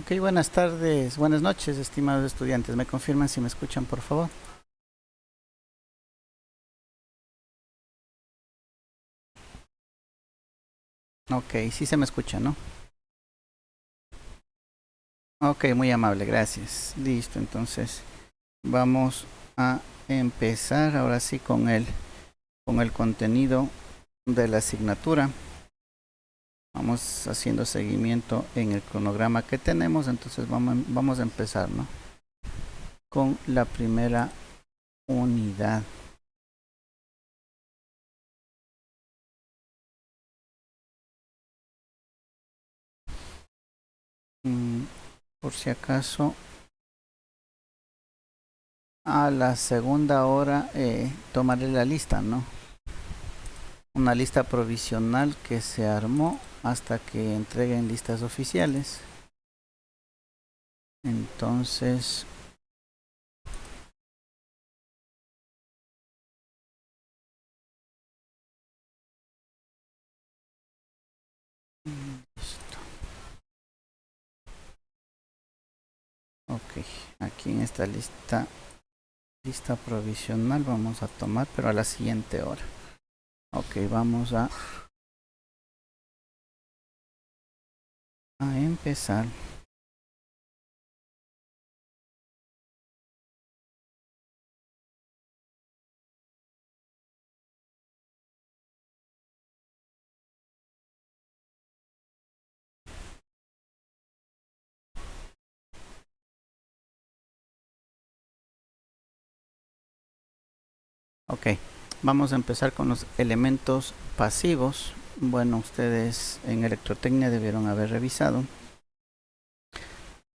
Ok, buenas tardes, buenas noches, estimados estudiantes. ¿Me confirman si me escuchan, por favor? Ok, sí se me escucha, ¿no? Ok, muy amable, gracias. Listo, entonces vamos a empezar ahora sí con el contenido de la asignatura. Vamos haciendo seguimiento en el cronograma que tenemos, entonces vamos a empezar, ¿no? Con la primera unidad. Por si acaso, a la segunda hora tomaré la lista, ¿no? Una lista provisional que se armó hasta que entreguen listas oficiales. Entonces, listo. Ok, aquí en esta lista provisional vamos a tomar, pero a la siguiente hora. Ok, vamos a empezar. Ok, vamos a empezar con los elementos pasivos. Bueno, ustedes en electrotecnia debieron haber revisado.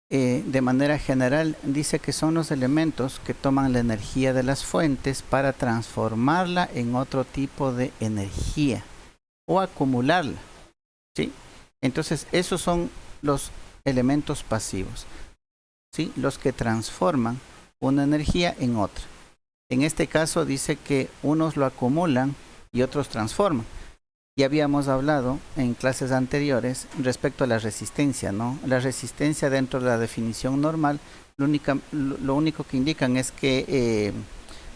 De manera general, dice que son los elementos que toman la energía de las fuentes para transformarla en otro tipo de energía o acumularla, ¿sí? Entonces, esos son los elementos pasivos, ¿sí? Los que transforman una energía en otra. En este caso dice que unos lo acumulan y otros transforman. Ya habíamos hablado en clases anteriores respecto a la resistencia, ¿no? La resistencia dentro de la definición normal, lo único que indican es que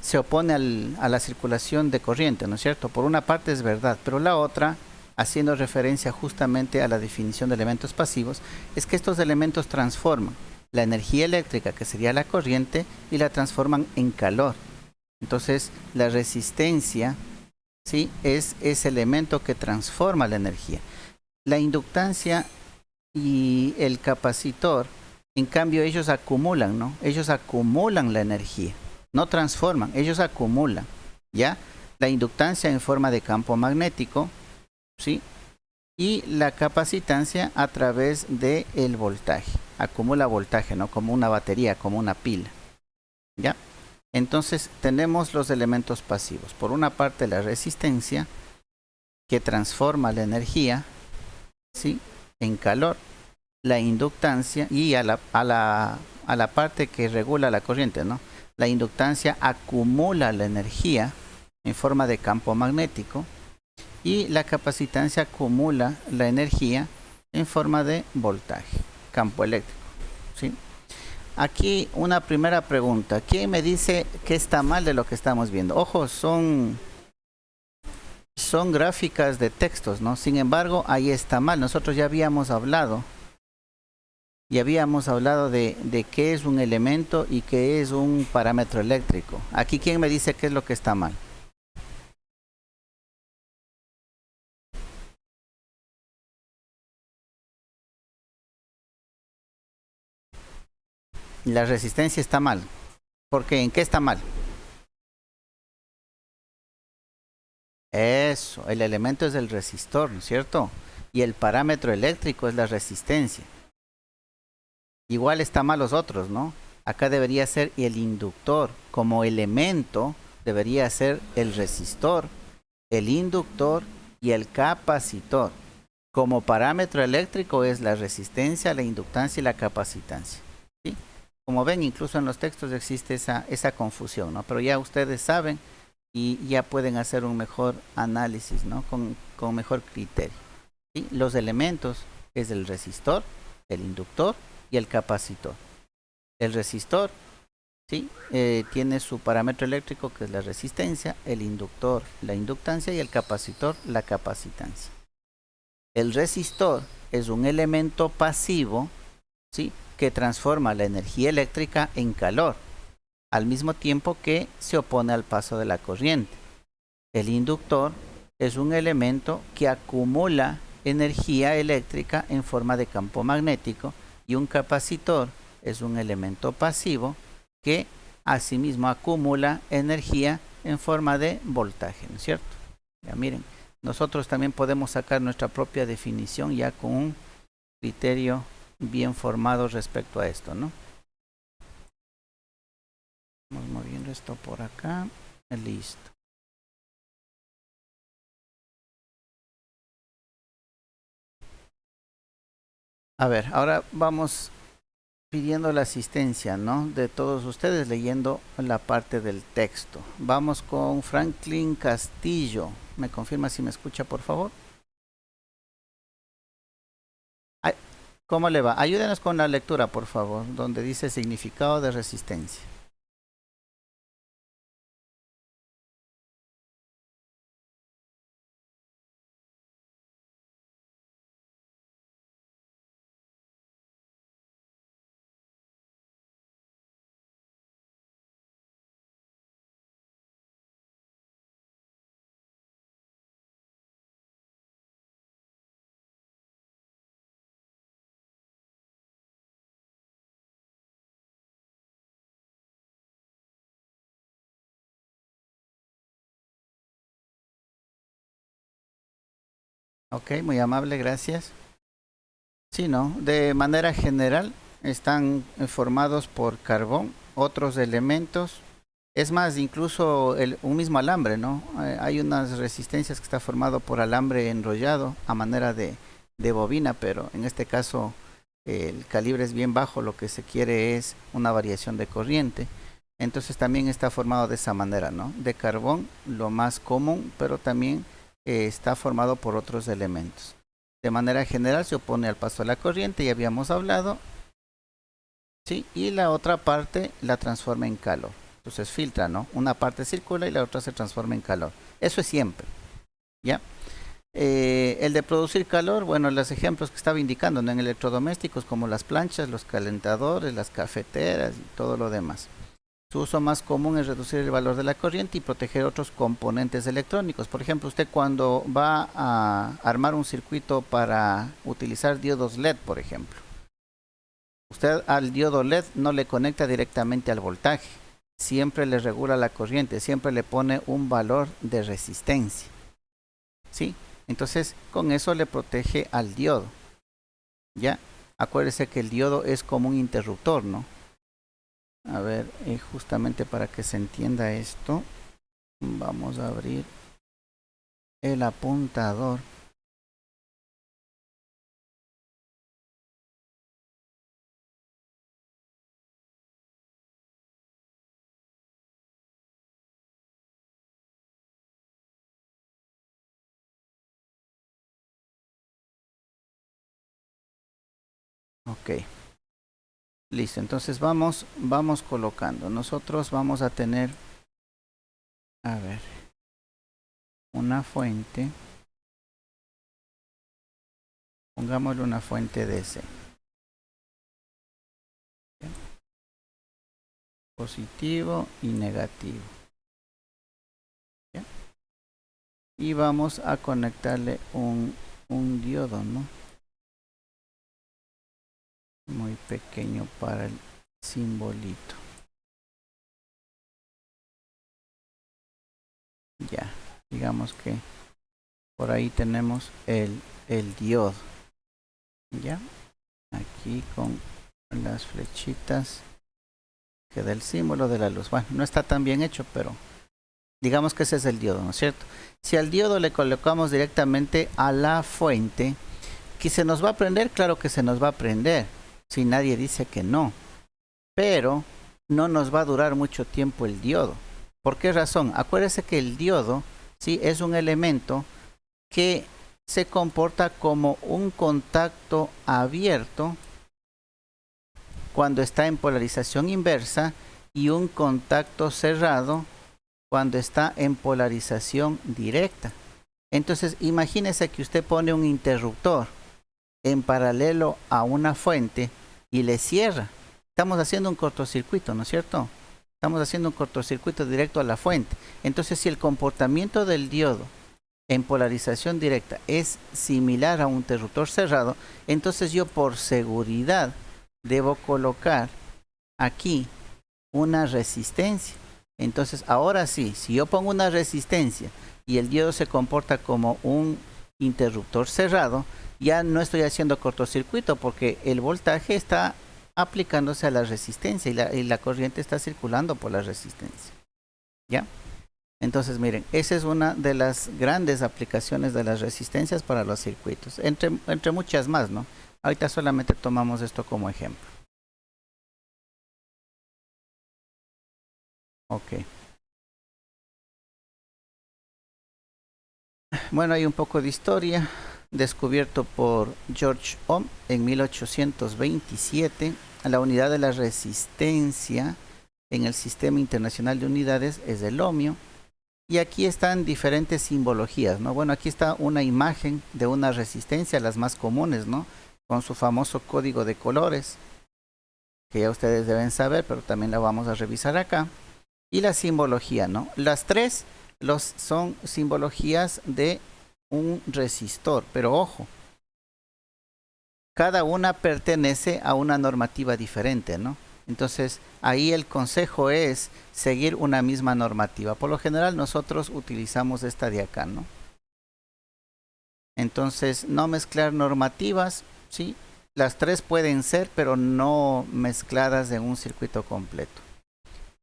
se opone a la circulación de corriente, ¿no es cierto? Por una parte es verdad, pero la otra, haciendo referencia justamente a la definición de elementos pasivos, es que estos elementos transforman la energía eléctrica, que sería la corriente, y la transforman en calor. Entonces, la resistencia, ¿sí? Es ese elemento que transforma la energía. La inductancia y el capacitor, en cambio, ellos acumulan, ¿no? Ellos acumulan la energía, no transforman, ellos acumulan, ¿ya? La inductancia en forma de campo magnético, ¿sí? Y la capacitancia a través del voltaje. Acumula voltaje, ¿no? Como una batería, como una pila, ¿ya? Entonces tenemos los elementos pasivos. Por una parte la resistencia, que transforma la energía, ¿sí? En calor, la inductancia y a la parte que regula la corriente, ¿no? La inductancia acumula la energía en forma de campo magnético y la capacitancia acumula la energía en forma de voltaje, campo eléctrico, ¿sí? Aquí una primera pregunta. ¿Quién me dice que está mal de lo que estamos viendo? Ojo, son gráficas de textos, ¿no? Sin embargo, ahí está mal. Nosotros ya habíamos hablado de qué es un elemento y qué es un parámetro eléctrico. Aquí, ¿quién me dice qué es lo que está mal? La resistencia está mal. ¿Por qué? ¿En qué está mal? Eso, el elemento es el resistor, ¿no es cierto? Y el parámetro eléctrico es la resistencia. Igual está mal los otros, ¿no? Acá debería ser el inductor. Como elemento debería ser el resistor, el inductor y el capacitor. Como parámetro eléctrico es la resistencia, la inductancia y la capacitancia, ¿sí? Como ven, incluso en los textos existe esa confusión, ¿no? Pero ya ustedes saben y ya pueden hacer un mejor análisis, ¿no? Con mejor criterio, ¿sí? Los elementos es el resistor, el inductor y el capacitor. El resistor, ¿sí? Tiene su parámetro eléctrico, que es la resistencia, el inductor, la inductancia, y el capacitor, la capacitancia. El resistor es un elemento pasivo, ¿sí?, que transforma la energía eléctrica en calor, al mismo tiempo que se opone al paso de la corriente. El inductor es un elemento que acumula energía eléctrica en forma de campo magnético, y un capacitor es un elemento pasivo que asimismo acumula energía en forma de voltaje, ¿no es cierto? Ya miren, nosotros también podemos sacar nuestra propia definición ya con un criterio bien formado respecto a esto, ¿no? Vamos moviendo esto por acá. Listo. A ver, ahora vamos pidiendo la asistencia, ¿no?, de todos ustedes leyendo la parte del texto. Vamos con Franklin Castillo. ¿Me confirma si me escucha, por favor? Ay, ¿cómo le va? Ayúdenos con la lectura, por favor, donde dice significado de resistencia. Ok, muy amable, gracias. Sí, ¿no? De manera general están formados por carbón, otros elementos. Es más, incluso un mismo alambre, ¿no? Hay unas resistencias que está formado por alambre enrollado a manera de bobina, pero en este caso el calibre es bien bajo, lo que se quiere es una variación de corriente. Entonces también está formado de esa manera, ¿no? De carbón, lo más común, pero también está formado por otros elementos. De manera general se opone al paso de la corriente, ya habíamos hablado, ¿sí? Y la otra parte la transforma en calor. Entonces filtra, ¿no? Una parte circula y la otra se transforma en calor. Eso es siempre, ¿ya? El de producir calor, bueno, los ejemplos que estaba indicando, ¿no?, en electrodomésticos como las planchas, los calentadores, las cafeteras y todo lo demás. Su uso más común es reducir el valor de la corriente y proteger otros componentes electrónicos. Por ejemplo, usted cuando va a armar un circuito para utilizar diodos LED, por ejemplo, usted al diodo LED no le conecta directamente al voltaje, siempre le regula la corriente, siempre le pone un valor de resistencia, ¿sí? Entonces, con eso le protege al diodo, ¿ya? Acuérdese que el diodo es como un interruptor, ¿no? A ver, justamente para que se entienda esto, vamos a abrir el apuntador. Ok, listo. Entonces vamos colocando. Nosotros vamos a tener, a ver, una fuente. Pongámosle una fuente DC. Positivo y negativo. ¿Ya? Y vamos a conectarle un diodo, ¿no? Muy pequeño para el simbolito. Ya, digamos que por ahí tenemos el diodo. Ya, aquí con las flechitas que da el símbolo de la luz. Bueno, no está tan bien hecho, pero digamos que ese es el diodo, ¿no es cierto? Si al diodo le colocamos directamente a la fuente, ¿que se nos va a prender? Claro que se nos va a prender, si nadie dice que no, pero no nos va a durar mucho tiempo el diodo. ¿Por qué razón? Acuérdese que el diodo, sí, es un elemento que se comporta como un contacto abierto cuando está en polarización inversa y un contacto cerrado cuando está en polarización directa. Entonces, imagínese que usted pone un interruptor en paralelo a una fuente y le cierra. Estamos haciendo un cortocircuito, ¿no es cierto? Estamos haciendo un cortocircuito directo a la fuente. Entonces, si el comportamiento del diodo en polarización directa es similar a un interruptor cerrado, entonces yo por seguridad debo colocar aquí una resistencia. Entonces, ahora sí, si yo pongo una resistencia y el diodo se comporta como un interruptor cerrado, ya no estoy haciendo cortocircuito porque el voltaje está aplicándose a la resistencia y la corriente está circulando por la resistencia. ¿Ya? Entonces, miren, esa es una de las grandes aplicaciones de las resistencias para los circuitos, entre muchas más, ¿no? Ahorita solamente tomamos esto como ejemplo. Ok. Bueno, hay un poco de historia. Descubierto por George Ohm en 1827, la unidad de la resistencia en el Sistema Internacional de Unidades es el ohmio. Y aquí están diferentes simbologías, ¿no? Bueno, aquí está una imagen de una resistencia, las más comunes, ¿no? Con su famoso código de colores, que ya ustedes deben saber, pero también la vamos a revisar acá. Y la simbología, ¿no? Las tres son simbologías de un resistor, pero ojo, cada una pertenece a una normativa diferente, ¿no? Entonces, ahí el consejo es seguir una misma normativa. Por lo general, nosotros utilizamos esta de acá, ¿no? Entonces, no mezclar normativas, ¿sí? Las tres pueden ser, pero no mezcladas en un circuito completo.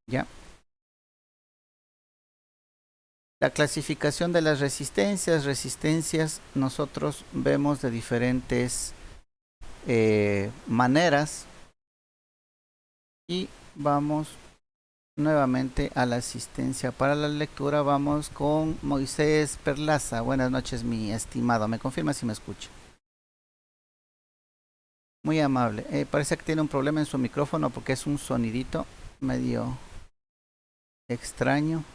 ¿Ya? La clasificación de las resistencias nosotros vemos de diferentes maneras. Y vamos nuevamente a la asistencia para la lectura. Vamos con Moisés Perlaza. Buenas noches, mi estimado. ¿Me confirma si me escucha? Muy amable. Parece que tiene un problema en su micrófono porque es un sonidito medio extraño.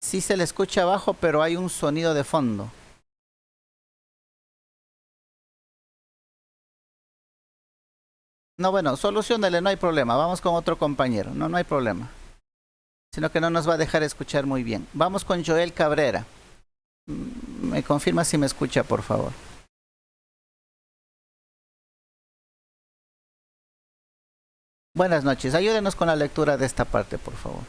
Sí se le escucha abajo, pero hay un sonido de fondo. No, bueno, solucionale, no hay problema. Vamos con otro compañero. No, no hay problema. Sino que no nos va a dejar escuchar muy bien. Vamos con Joel Cabrera. Me confirma si me escucha, por favor. Buenas noches. Ayúdenos con la lectura de esta parte, por favor.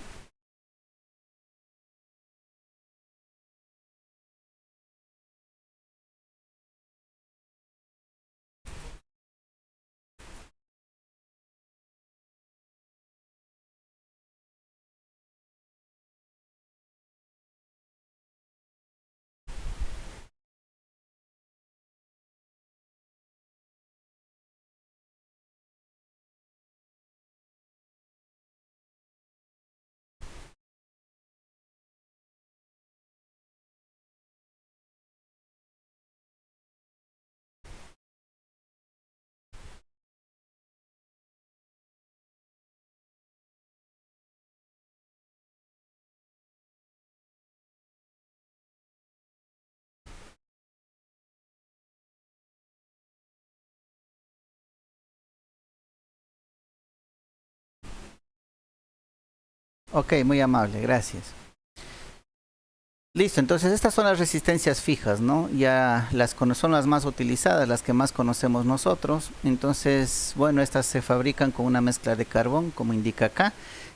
Ok, muy amable, gracias. Listo, entonces estas son las resistencias fijas, ¿no? Ya son las más utilizadas, las que más conocemos nosotros. Entonces, bueno, estas se fabrican con una mezcla de carbón, como indica acá.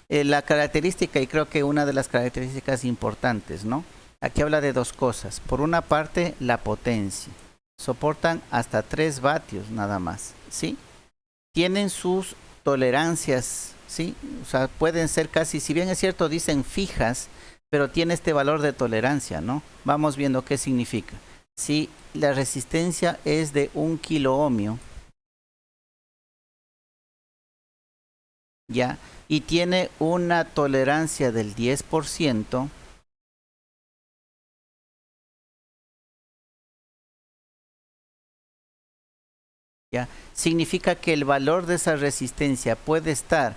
La característica, y creo que una de las características importantes, ¿no? Aquí habla de dos cosas. Por una parte, la potencia. Soportan hasta 3 vatios nada más, ¿sí? Tienen sus tolerancias, ¿sí? O sea, pueden ser casi, si bien es cierto, dicen fijas, pero tiene este valor de tolerancia, ¿no? Vamos viendo qué significa. Si la resistencia es de 1 kilo ohmio, ya, y tiene una tolerancia del 10%, ¿Ya? Significa que el valor de esa resistencia puede estar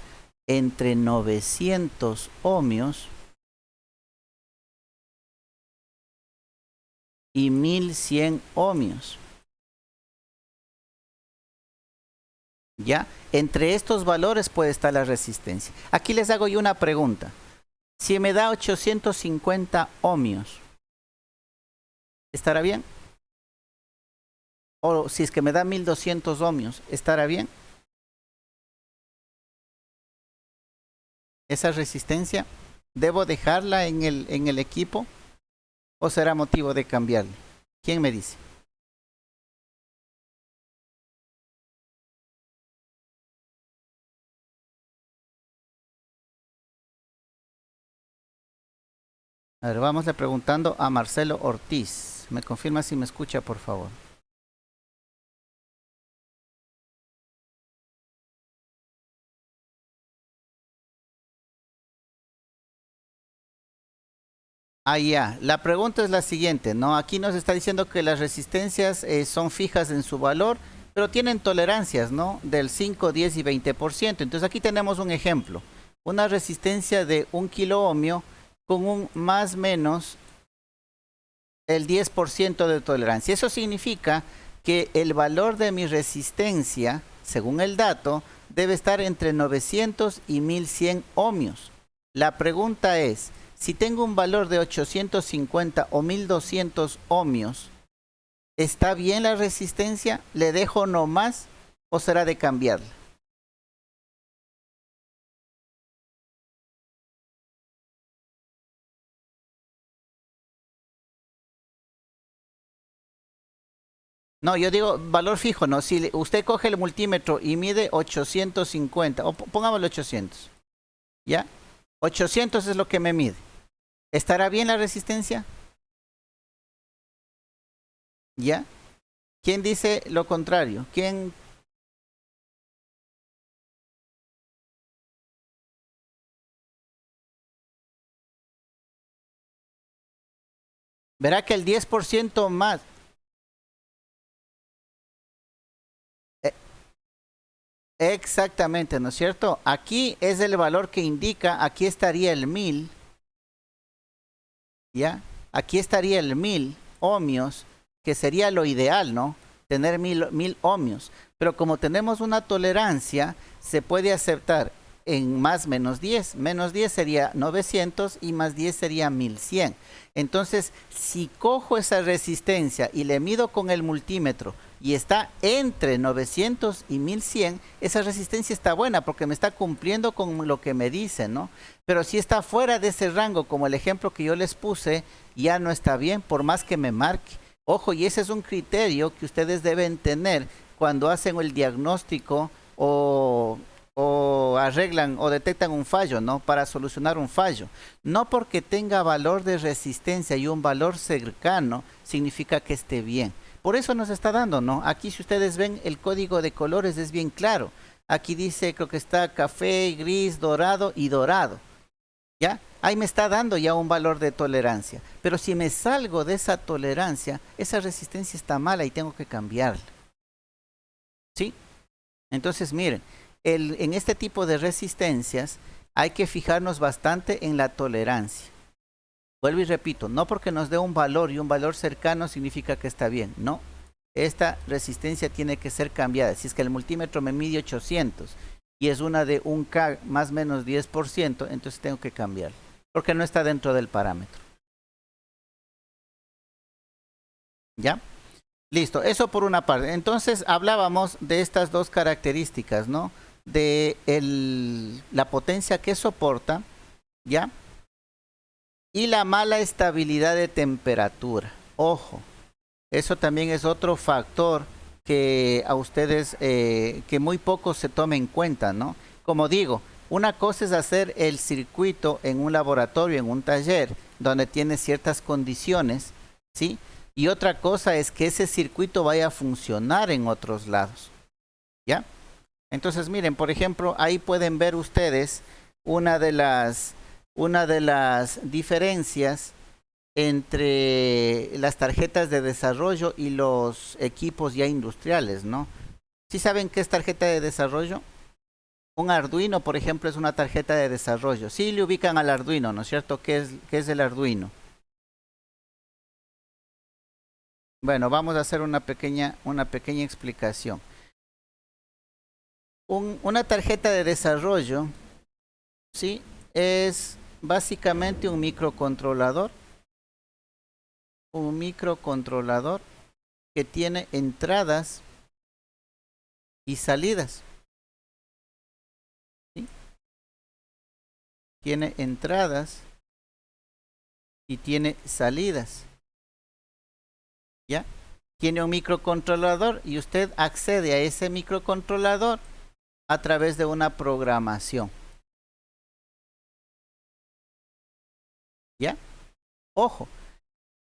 entre 900 ohmios y 1100 ohmios. ¿Ya? Entre estos valores puede estar la resistencia. Aquí les hago yo una pregunta. Si me da 850 ohmios, ¿estará bien? O si es que me da 1200 ohmios, ¿estará bien? Esa resistencia, ¿debo dejarla en el equipo o será motivo de cambiarle? ¿Quién me dice? A ver, vamos preguntando a Marcelo Ortiz. ¿Me confirma si me escucha, por favor? Ah, ya. La pregunta es la siguiente, ¿no? Aquí nos está diciendo que las resistencias son fijas en su valor, pero tienen tolerancias, ¿no? Del 5, 10 y 20%. Entonces aquí tenemos un ejemplo. Una resistencia de 1 kilo ohmio con un más o menos el 10% de tolerancia. Eso significa que el valor de mi resistencia, según el dato, debe estar entre 900 y 1100 ohmios. La pregunta es, si tengo un valor de 850 o 1200 ohmios, ¿está bien la resistencia? ¿Le dejo nomás o será de cambiarla? No, yo digo valor fijo, ¿no? Si usted coge el multímetro y mide 850, o pongámosle 800, ¿ya? 800 es lo que me mide. ¿Estará bien la resistencia? ¿Ya? ¿Quién dice lo contrario? ¿Quién? Verá que el 10% más. eh, Exactamente, ¿no es cierto? Aquí es el valor que indica, aquí estaría el 1000, ¿ya? Aquí estaría el 1000 ohmios, que sería lo ideal, ¿no? Tener 1000 ohmios. Pero como tenemos una tolerancia, se puede aceptar en más menos 10. Menos 10 sería 900 y más 10 sería 1100. Entonces, si cojo esa resistencia y le mido con el multímetro y está entre 900 y 1100, esa resistencia está buena porque me está cumpliendo con lo que me dice, ¿no? Pero si está fuera de ese rango, como el ejemplo que yo les puse, ya no está bien, por más que me marque. Ojo, y ese es un criterio que ustedes deben tener cuando hacen el diagnóstico o arreglan o detectan un fallo, ¿no? Para solucionar un fallo. No porque tenga valor de resistencia y un valor cercano, significa que esté bien. Por eso nos está dando, ¿no? Aquí si ustedes ven el código de colores es bien claro. Aquí dice, creo que está café, gris, dorado y dorado. ¿Ya? Ahí me está dando ya un valor de tolerancia. Pero si me salgo de esa tolerancia, esa resistencia está mala y tengo que cambiarla. ¿Sí? Entonces, miren, en este tipo de resistencias hay que fijarnos bastante en la tolerancia. Vuelvo y repito, no porque nos dé un valor y un valor cercano significa que está bien. No, esta resistencia tiene que ser cambiada. Si es que el multímetro me mide 800 y es una de 1K más o menos 10%, entonces tengo que cambiar, porque no está dentro del parámetro. ¿Ya? Listo, eso por una parte. Entonces hablábamos de estas dos características, ¿no? De la potencia que soporta, ¿ya? Y la mala estabilidad de temperatura. Ojo, eso también es otro factor que a ustedes, que muy poco se tome en cuenta, ¿no? Como digo, una cosa es hacer el circuito en un laboratorio, en un taller, donde tiene ciertas condiciones, ¿sí? Y otra cosa es que ese circuito vaya a funcionar en otros lados, ¿ya? Entonces, miren, por ejemplo, ahí pueden ver ustedes una de las diferencias entre las tarjetas de desarrollo y los equipos ya industriales, ¿no? ¿Sí saben qué es tarjeta de desarrollo? Un Arduino, por ejemplo, es una tarjeta de desarrollo. Sí le ubican al Arduino, ¿no es cierto? Qué es el Arduino? Bueno, vamos a hacer una pequeña explicación. Una tarjeta de desarrollo, ¿sí? Es básicamente un microcontrolador que tiene entradas y salidas, ¿sí? Tiene entradas y tiene salidas, ¿ya? Tiene un microcontrolador y usted accede a ese microcontrolador a través de una programación, ¿ya? Ojo,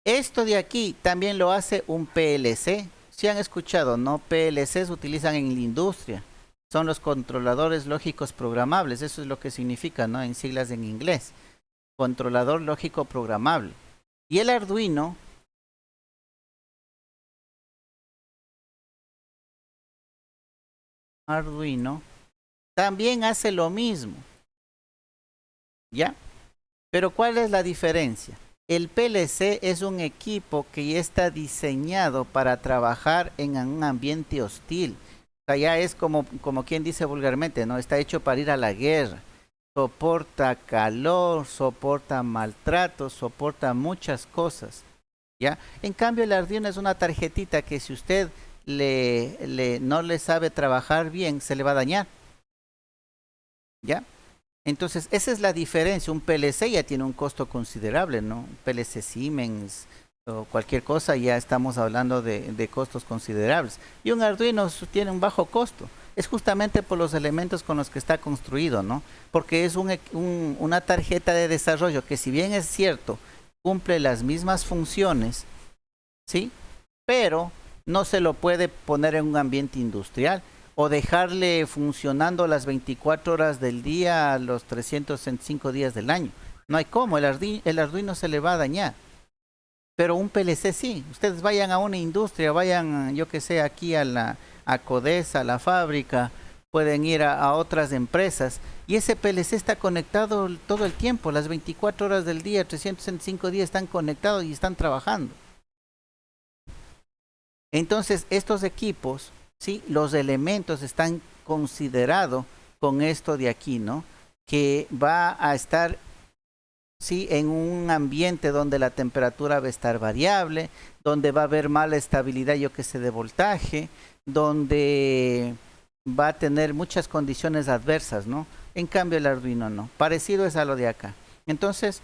esto de aquí también lo hace un PLC. Si han escuchado, ¿no? PLC se utilizan en la industria. Son los controladores lógicos programables. Eso es lo que significa, ¿no? En siglas en inglés. Controlador lógico programable. Y el Arduino también hace lo mismo, ¿ya? Pero ¿cuál es la diferencia? El PLC es un equipo que ya está diseñado para trabajar en un ambiente hostil. O sea, ya es como quien dice vulgarmente, ¿no? Está hecho para ir a la guerra. Soporta calor, soporta maltrato, soporta muchas cosas, ¿ya? En cambio, el Arduino es una tarjetita que si usted no le sabe trabajar bien, se le va a dañar, ¿ya? Entonces, esa es la diferencia. Un PLC ya tiene un costo considerable, ¿no? Un PLC Siemens o cualquier cosa, ya estamos hablando de costos considerables. Y un Arduino tiene un bajo costo. Es justamente por los elementos con los que está construido, ¿no? Porque es una tarjeta de desarrollo que, si bien es cierto, cumple las mismas funciones, ¿sí? Pero no se lo puede poner en un ambiente industrial o dejarle funcionando las 24 horas del día, los 365 días del año. No hay cómo, el Arduino se le va a dañar. Pero un PLC sí. Ustedes vayan a una industria, vayan, yo que sé, aquí a Codesa, a la fábrica, pueden ir a otras empresas y ese PLC está conectado todo el tiempo, las 24 horas del día, 365 días están conectados y están trabajando. Entonces, estos equipos, ¿sí? Los elementos están considerados con esto de aquí, ¿no? Que va a estar, ¿sí? En un ambiente donde la temperatura va a estar variable, donde va a haber mala estabilidad, yo que sé, de voltaje, donde va a tener muchas condiciones adversas, ¿no? En cambio, el Arduino no. Parecido es a lo de acá. Entonces,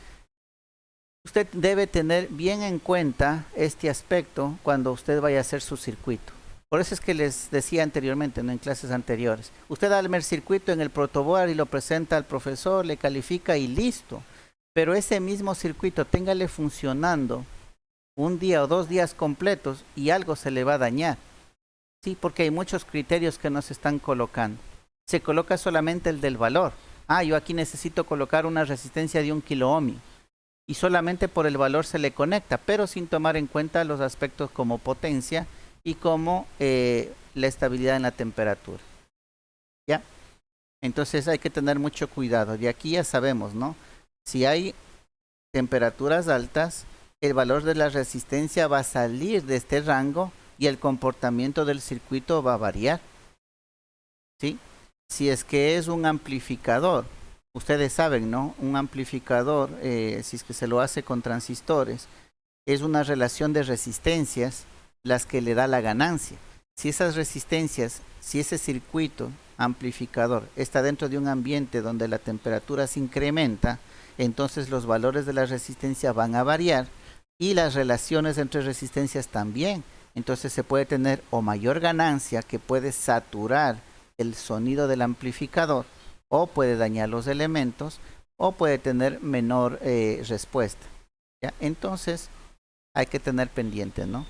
usted debe tener bien en cuenta este aspecto cuando usted vaya a hacer su circuito. Por eso es que les decía anteriormente, ¿no? En clases anteriores. Usted arma el circuito en el protoboard y lo presenta al profesor, le califica y listo. Pero ese mismo circuito, téngale funcionando un día o 2 días completos y algo se le va a dañar. Sí, porque hay muchos criterios que nos están colocando. Se coloca solamente el del valor. Ah, yo aquí necesito colocar una resistencia de 1 kiloohmio. Y solamente por el valor se le conecta, pero sin tomar en cuenta los aspectos como potencia y como la estabilidad en la temperatura. ¿Ya? Entonces hay que tener mucho cuidado. De aquí ya sabemos, ¿no? Si hay temperaturas altas, el valor de la resistencia va a salir de este rango y el comportamiento del circuito va a variar, ¿sí? Si es que es un amplificador, ustedes saben, ¿no? Un amplificador, si es que se lo hace con transistores, es una relación de resistencias las que le da la ganancia. Si esas resistencias, si ese circuito amplificador está dentro de un ambiente donde la temperatura se incrementa, entonces los valores de la resistencia van a variar y las relaciones entre resistencias también. Entonces se puede tener o mayor ganancia que puede saturar el sonido del amplificador, o puede dañar los elementos, o puede tener menor respuesta, ¿ya? Entonces hay que tener pendiente, ¿no?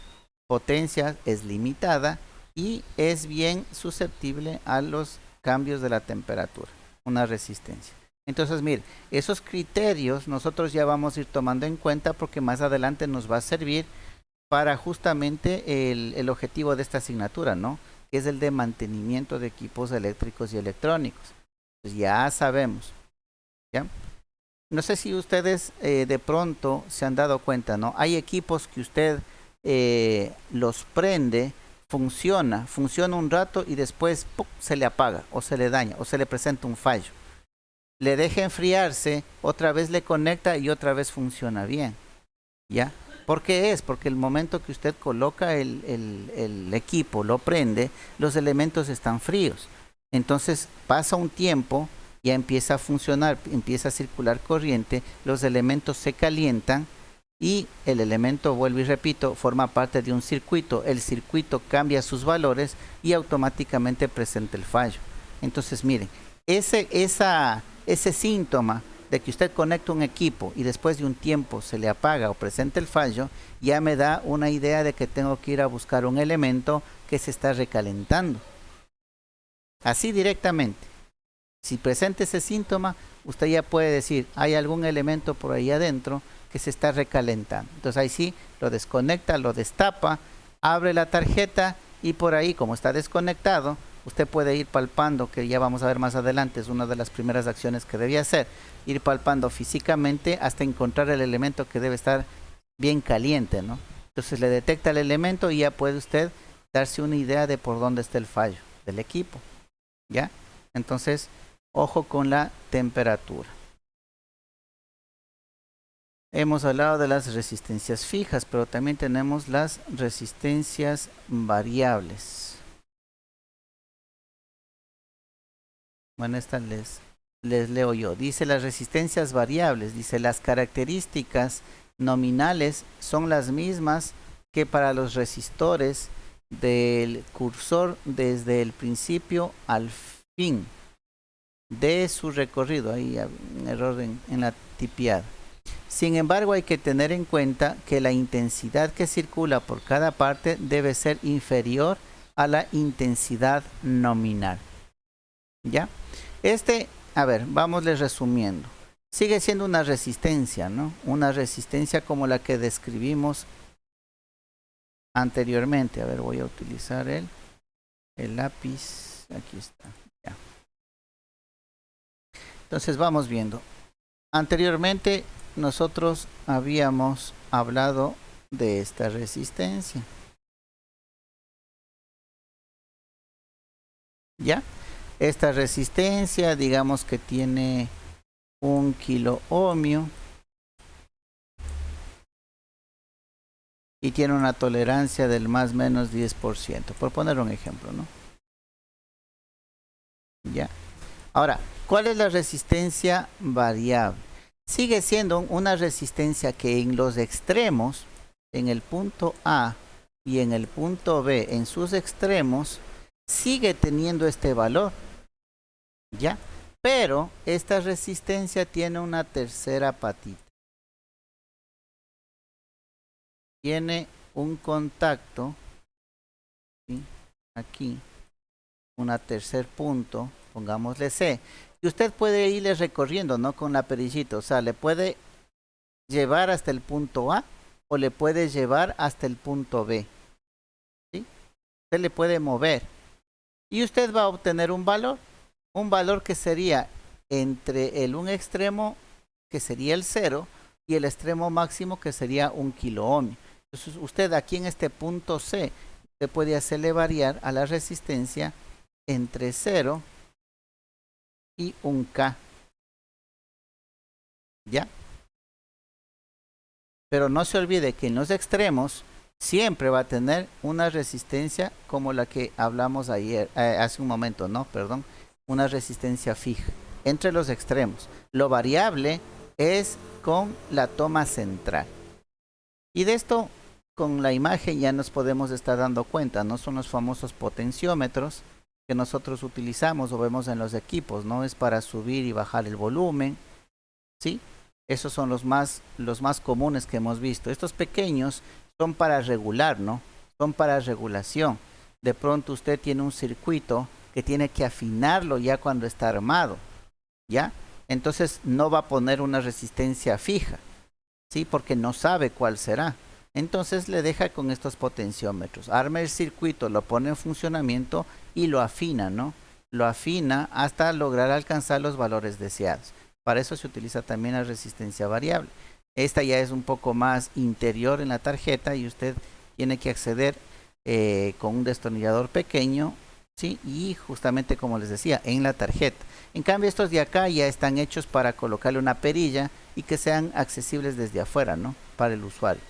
Potencia es limitada y es bien susceptible a los cambios de la temperatura, una resistencia. Entonces, mire, esos criterios nosotros ya vamos a ir tomando en cuenta porque más adelante nos va a servir para justamente el objetivo de esta asignatura, ¿no? que es el de mantenimiento de equipos eléctricos y electrónicos. Pues ya sabemos, ¿ya? No sé si ustedes de pronto se han dado cuenta, ¿no? Hay equipos que usted los prende, funciona un rato y después ¡pum!, se le apaga o se le daña o se le presenta un fallo. Le deja enfriarse, otra vez le conecta y otra vez funciona bien, ¿ya? ¿Por qué es? Porque el momento que usted coloca el equipo, lo prende, los elementos están fríos. Entonces pasa un tiempo, ya empieza a funcionar, empieza a circular corriente, los elementos se calientan y el elemento, vuelvo y repito, forma parte de un circuito. El circuito cambia sus valores y automáticamente presenta el fallo. Entonces miren, ese síntoma de que usted conecta un equipo y después de un tiempo se le apaga o presenta el fallo, ya me da una idea de que tengo que ir a buscar un elemento que se está recalentando. Así directamente. Si presenta ese síntoma, usted ya puede decir, hay algún elemento por ahí adentro que se está recalentando. Entonces ahí sí, lo desconecta, lo destapa, abre la tarjeta y por ahí, como está desconectado, usted puede ir palpando, que ya vamos a ver más adelante, es una de las primeras acciones que debía hacer, ir palpando físicamente hasta encontrar el elemento que debe estar bien caliente, ¿no? Entonces le detecta el elemento y ya puede usted darse una idea de por dónde está el fallo del equipo, ¿ya? Entonces, ojo con la temperatura. Hemos hablado de las resistencias fijas, pero también tenemos las resistencias variables. Bueno, esta les leo yo. Dice las resistencias variables, dice las características nominales son las mismas que para los resistores del cursor desde el principio al fin de su recorrido. Ahí hay un error en la tipeada. Sin embargo, hay que tener en cuenta que la intensidad que circula por cada parte debe ser inferior a la intensidad nominal. ¿Ya? A ver, vámosles resumiendo. Sigue siendo una resistencia, ¿no? Una resistencia como la que describimos anteriormente. A ver, voy a utilizar el lápiz. Aquí está. Ya. Entonces vamos viendo. Anteriormente nosotros habíamos hablado de esta resistencia. ¿Ya? Esta resistencia, digamos que tiene 1 kilo ohmio y tiene una tolerancia del más o menos 10%, por poner un ejemplo, ¿no? ¿Ya? Ahora, ¿cuál es la resistencia variable? Sigue siendo una resistencia que en los extremos, en el punto A y en el punto B, en sus extremos, sigue teniendo este valor, ¿ya? Pero esta resistencia tiene una tercera patita. Tiene un contacto, ¿sí?, aquí, un tercer punto, pongámosle C. Y usted puede irle recorriendo, ¿no?, con la perillita. O sea, le puede llevar hasta el punto A o le puede llevar hasta el punto B, ¿sí? Usted le puede mover. Y usted va a obtener un valor que sería entre un extremo, que sería el 0, y el extremo máximo, que sería 1 kilo ohm. Entonces usted aquí en este punto C, usted puede hacerle variar a la resistencia entre 0 y 1K. ¿Ya? Pero no se olvide que en los extremos siempre va a tener una resistencia como la que hablamos ayer, hace un momento, ¿no? Perdón, una resistencia fija entre los extremos. Lo variable es con la toma central. Y de esto, con la imagen ya nos podemos estar dando cuenta, ¿no? Son los famosos potenciómetros que nosotros utilizamos o vemos en los equipos, ¿no? Es para subir y bajar el volumen, ¿sí? Esos son los más comunes que hemos visto. Estos pequeños son para regular, ¿no? Son para regulación. De pronto usted tiene un circuito que tiene que afinarlo ya cuando está armado, ¿ya? Entonces no va a poner una resistencia fija, ¿sí? Porque no sabe cuál será. Entonces le deja con estos potenciómetros. Arma el circuito, lo pone en funcionamiento y lo afina, ¿no? Lo afina hasta lograr alcanzar los valores deseados. Para eso se utiliza también la resistencia variable. Esta ya es un poco más interior en la tarjeta y usted tiene que acceder con un destornillador pequeño, ¿sí? Y justamente como les decía, en la tarjeta. En cambio estos de acá ya están hechos para colocarle una perilla y que sean accesibles desde afuera, ¿no? Para el usuario.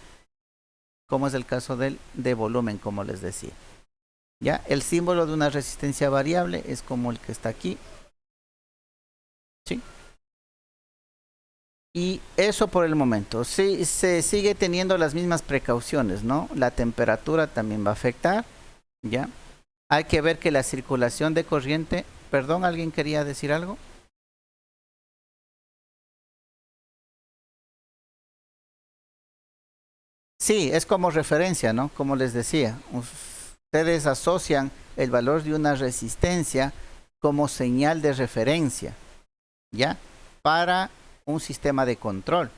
Como es el caso de volumen, como les decía. Ya, el símbolo de una resistencia variable es como el que está aquí. ¿Sí? Y eso por el momento. Sí, se sigue teniendo las mismas precauciones, ¿no? La temperatura también va a afectar, ¿ya? Hay que ver que la circulación de corriente... Perdón, ¿alguien quería decir algo? Sí, es como referencia, ¿no? Como les decía, ustedes asocian el valor de una resistencia como señal de referencia, ¿ya? Para un sistema de control,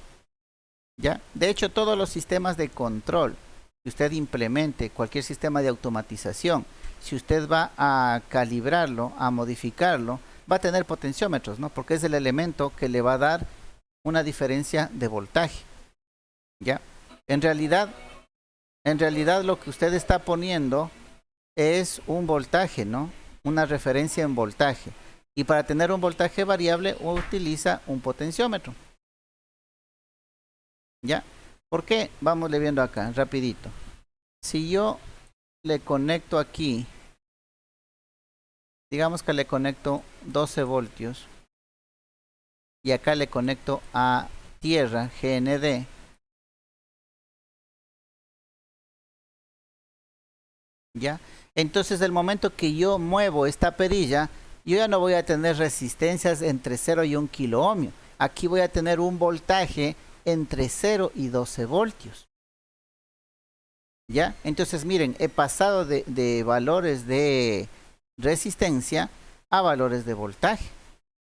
¿ya? De hecho, todos los sistemas de control que usted implemente, cualquier sistema de automatización, si usted va a calibrarlo, a modificarlo, va a tener potenciómetros, ¿no? Porque es el elemento que le va a dar una diferencia de voltaje, ¿ya? En realidad lo que usted está poniendo es un voltaje, ¿no? Una referencia en voltaje. Y para tener un voltaje variable utiliza un potenciómetro. ¿Ya? ¿Por qué? Vamos viendo acá, rapidito. Si yo le conecto aquí, digamos que le conecto 12 voltios y acá le conecto a tierra, GND. ¿Ya? Entonces, el momento que yo muevo esta perilla, yo ya no voy a tener resistencias entre 0 y 1 kilo ohmio. Aquí voy a tener un voltaje entre 0 y 12 voltios. ¿Ya? Entonces, miren, he pasado de valores de resistencia a valores de voltaje.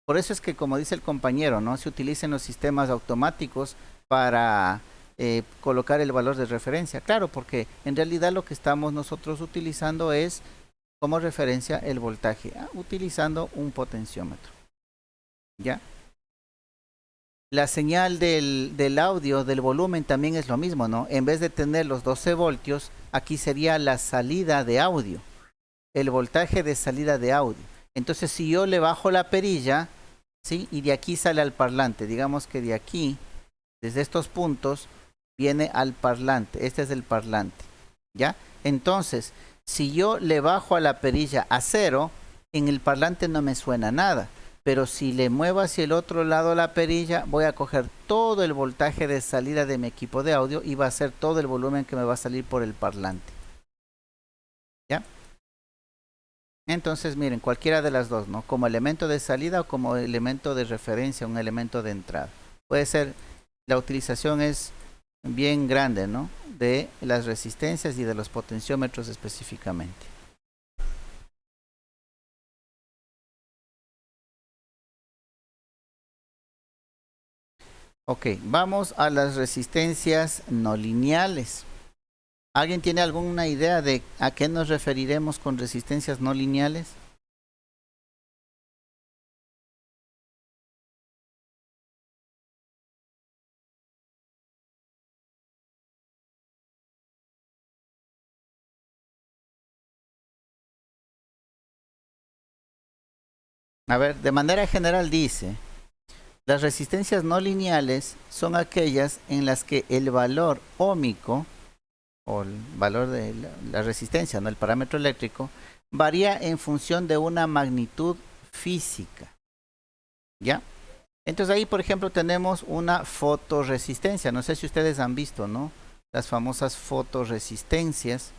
Por eso es que, como dice el compañero, ¿no? Se utilizan los sistemas automáticos para colocar el valor de referencia. Claro, porque en realidad lo que estamos nosotros utilizando es como referencia el voltaje, utilizando un potenciómetro. ¿Ya? La señal del audio, del volumen también es lo mismo, ¿no? En vez de tener los 12 voltios, aquí sería la salida de audio, el voltaje de salida de audio. Entonces, si yo le bajo la perilla, ¿sí? Y de aquí sale al parlante, digamos que de aquí, desde estos puntos, viene al parlante. Este es el parlante, ¿ya? Entonces, si yo le bajo a la perilla a 0, en el parlante no me suena nada. Pero si le muevo hacia el otro lado la perilla, voy a coger todo el voltaje de salida de mi equipo de audio y va a ser todo el volumen que me va a salir por el parlante. ¿Ya? Entonces, miren, cualquiera de las dos, ¿no? Como elemento de salida o como elemento de referencia, un elemento de entrada. Puede ser, la utilización es bien grande, ¿no? De las resistencias y de los potenciómetros específicamente. Ok, vamos a las resistencias no lineales. ¿Alguien tiene alguna idea de a qué nos referiremos con resistencias no lineales? A ver, de manera general dice, las resistencias no lineales son aquellas en las que el valor óhmico, o el valor de la resistencia, no el parámetro eléctrico, varía en función de una magnitud física. ¿Ya? Entonces ahí, por ejemplo, tenemos una fotorresistencia. No sé si ustedes han visto, ¿no? Las famosas fotorresistencias.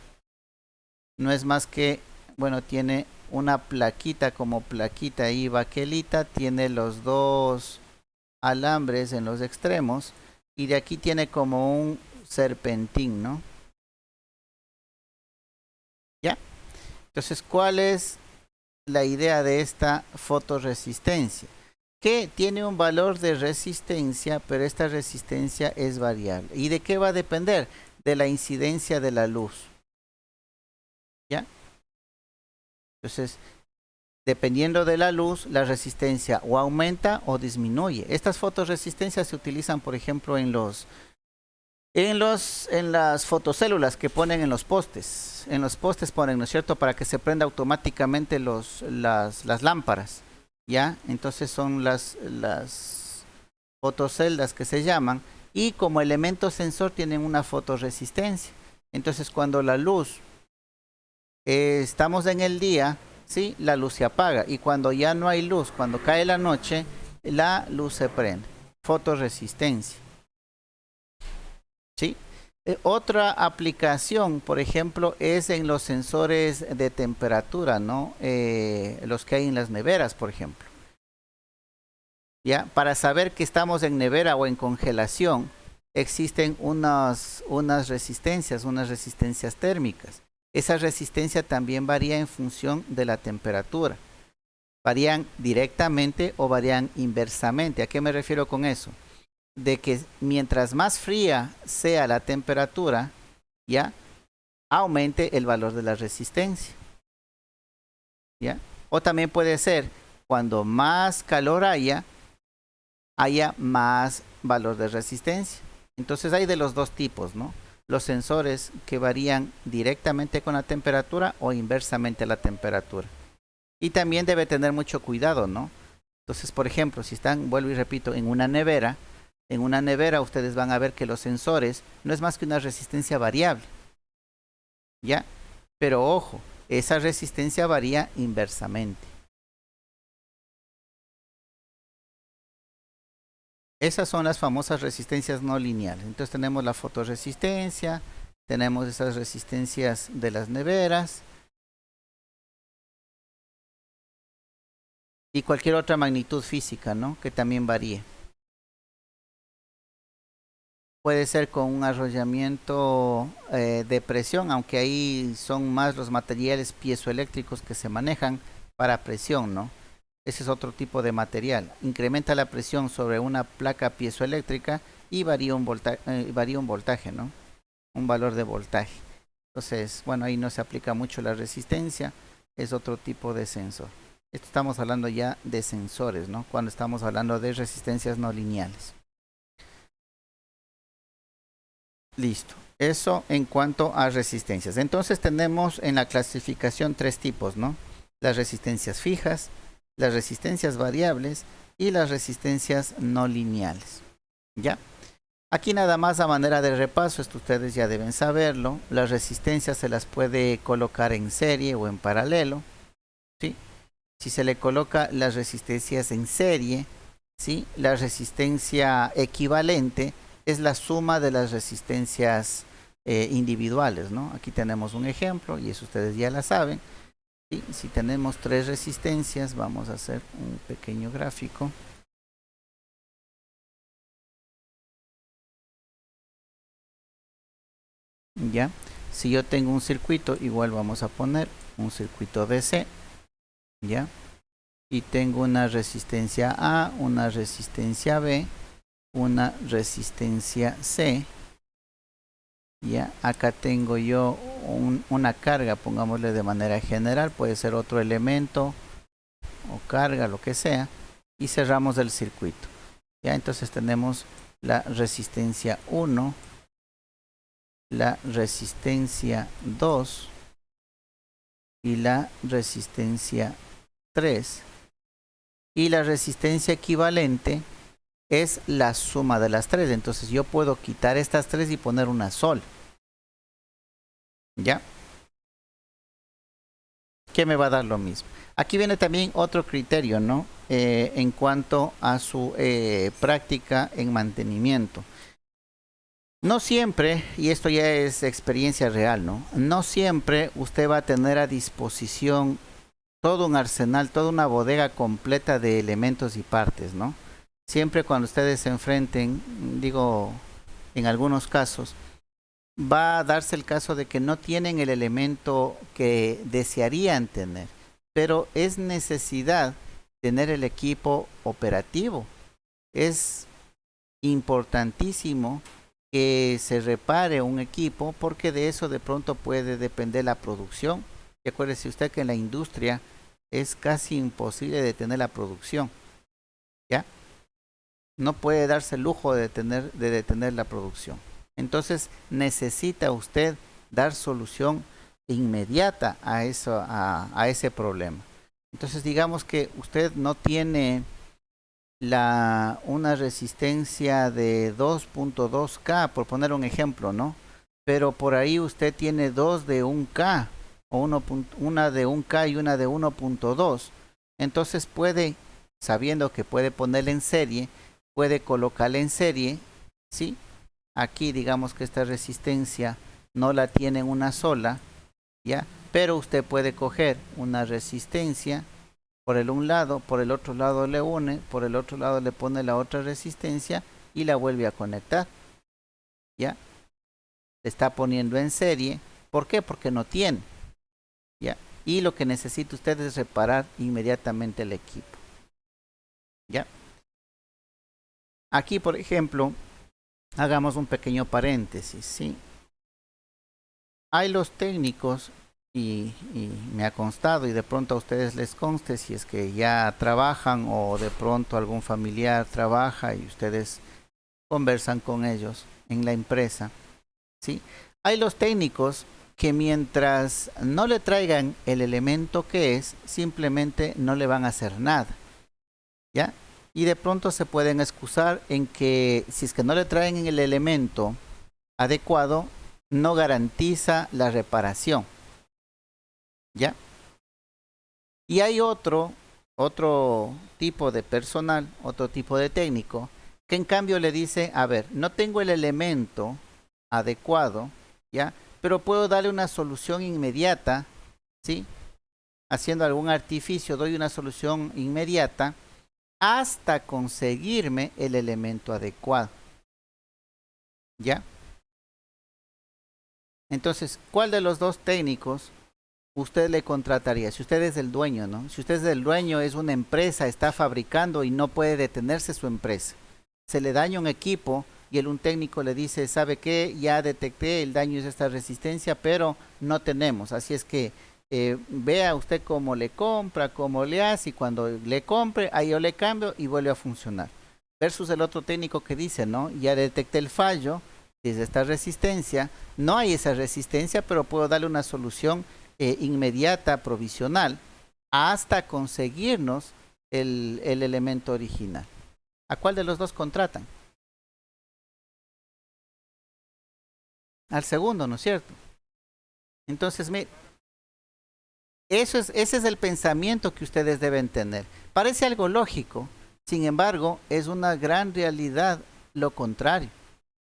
No es más que, bueno, tiene una plaquita como plaquita ahí baquelita, tiene los dos alambres en los extremos y de aquí tiene como un serpentín, ¿no? ¿Ya? Entonces, ¿cuál es la idea de esta fotorresistencia? Que tiene un valor de resistencia, pero esta resistencia es variable. ¿Y de qué va a depender? de la incidencia de la luz. ¿Ya? Entonces, dependiendo de la luz, la resistencia o aumenta o disminuye. Estas fotorresistencias se utilizan, por ejemplo, en las fotocélulas que ponen en los postes. En los postes ponen, ¿no es cierto?, para que se prenda automáticamente las lámparas. ¿Ya? Entonces son las fotoceldas que se llaman, y como elemento sensor tienen una fotorresistencia. Entonces cuando la luz, estamos en el día, ¿sí?, la luz se apaga, y cuando ya no hay luz, cuando cae la noche, la luz se prende. Fotorresistencia. ¿Sí? Otra aplicación, por ejemplo, es en los sensores de temperatura, ¿no? Los que hay en las neveras, por ejemplo. ¿Ya? Para saber que estamos en nevera o en congelación, existen unas resistencias térmicas. Esa resistencia también varía en función de la temperatura. Varían directamente o varían inversamente. ¿A qué me refiero con eso? De que mientras más fría sea la temperatura, ¿ya?, aumente el valor de la resistencia. ¿Ya? O también puede ser cuando más calor haya más valor de resistencia. Entonces hay de los dos tipos, ¿no? Los sensores que varían directamente con la temperatura o inversamente a la temperatura. Y también debe tener mucho cuidado, ¿no? Entonces, por ejemplo, si están, vuelvo y repito, en una nevera ustedes van a ver que los sensores no es más que una resistencia variable. ¿Ya? Pero ojo, esa resistencia varía inversamente. Esas son las famosas resistencias no lineales. Entonces tenemos la fotorresistencia, tenemos esas resistencias de las neveras y cualquier otra magnitud física, ¿no?, que también varíe. Puede ser con un arrollamiento de presión, aunque ahí son más los materiales piezoeléctricos que se manejan para presión, ¿no? Ese es otro tipo de material. Incrementa la presión sobre una placa piezoeléctrica y varía un voltaje, ¿no? Un valor de voltaje. Entonces, bueno, ahí no se aplica mucho la resistencia, es otro tipo de sensor. Esto estamos hablando ya de sensores, ¿no?, cuando estamos hablando de resistencias no lineales. Listo. Eso en cuanto a resistencias. Entonces tenemos en la clasificación tres tipos, ¿no? Las resistencias fijas, las resistencias variables y las resistencias no lineales. ¿Ya? Aquí nada más a manera de repaso, esto ustedes ya deben saberlo. Las resistencias se las puede colocar en serie o en paralelo, ¿sí? Si se le coloca las resistencias en serie, ¿sí?, la resistencia equivalente es la suma de las resistencias individuales, ¿no? Aquí tenemos un ejemplo y eso ustedes ya la saben. ¿Sí? Si tenemos tres resistencias, vamos a hacer un pequeño gráfico. ¿Ya? Si yo tengo un circuito, igual vamos a poner un circuito DC, ¿ya? Y tengo una resistencia A, una resistencia B, una resistencia C. Ya, acá tengo yo una carga, pongámosle de manera general, puede ser otro elemento o carga, lo que sea, y cerramos el circuito. Ya, entonces tenemos la resistencia 1, la resistencia 2 y la resistencia 3. Y la resistencia equivalente es la suma de las tres. Entonces yo puedo quitar estas tres y poner una sola. ¿Ya? Que me va a dar lo mismo. Aquí viene también otro criterio, ¿no? En cuanto a su práctica en mantenimiento. No siempre, y esto ya es experiencia real, ¿no? No siempre usted va a tener a disposición todo un arsenal, toda una bodega completa de elementos y partes, ¿no? Siempre cuando ustedes se enfrenten, digo, en algunos casos, va a darse el caso de que no tienen el elemento que desearían tener, pero es necesidad tener el equipo operativo. Es importantísimo que se repare un equipo, porque de eso de pronto puede depender la producción. Y acuérdese usted que en la industria es casi imposible detener la producción, ¿ya? No puede darse el lujo de detener la producción. Entonces necesita usted dar solución inmediata a eso, a ese problema. Entonces digamos que usted no tiene una resistencia de 2.2K, por poner un ejemplo, ¿no? Pero por ahí usted tiene dos de 1K, o una de 1K y una de 1.2. Entonces puede, sabiendo que puede ponerla en serie, puede colocarla en serie, ¿sí? Aquí digamos que esta resistencia no la tiene en una sola, ¿ya? Pero usted puede coger una resistencia por el un lado, por el otro lado le une, por el otro lado le pone la otra resistencia y la vuelve a conectar, ¿ya? Le está poniendo en serie. ¿Por qué? Porque no tiene, ¿ya? Y lo que necesita usted es reparar inmediatamente el equipo, ¿ya? Aquí, por ejemplo, hagamos un pequeño paréntesis, ¿sí? Hay los técnicos y me ha constado y de pronto a ustedes les conste si es que ya trabajan o de pronto algún familiar trabaja y ustedes conversan con ellos en la empresa, ¿sí? Hay los técnicos que mientras no le traigan el elemento que es, simplemente no le van a hacer nada, ¿ya? Y de pronto se pueden excusar en que si es que no le traen el elemento adecuado, no garantiza la reparación, ¿ya? Y hay otro tipo de personal, otro tipo de técnico, que en cambio le dice, a ver, no tengo el elemento adecuado, ¿ya? Pero puedo darle una solución inmediata, ¿sí? Haciendo algún artificio, doy una solución inmediata hasta conseguirme el elemento adecuado, ¿ya? Entonces, ¿cuál de los dos técnicos usted le contrataría? Si usted es el dueño, ¿no? Si usted es el dueño, es una empresa, está fabricando y no puede detenerse su empresa. Se le daña un equipo y un técnico le dice, ¿sabe qué? Ya detecté el daño es esta resistencia, pero no tenemos. Así es que vea usted cómo le compra, cómo le hace y cuando le compre, ahí yo le cambio y vuelve a funcionar. Versus el otro técnico que dice, ¿no? Ya detecté el fallo, es esta resistencia, no hay esa resistencia, pero puedo darle una solución inmediata, provisional, hasta conseguirnos el elemento original. ¿A cuál de los dos contratan? Al segundo, ¿no es cierto? Entonces, ese es el pensamiento que ustedes deben tener. Parece algo lógico, sin embargo, es una gran realidad lo contrario.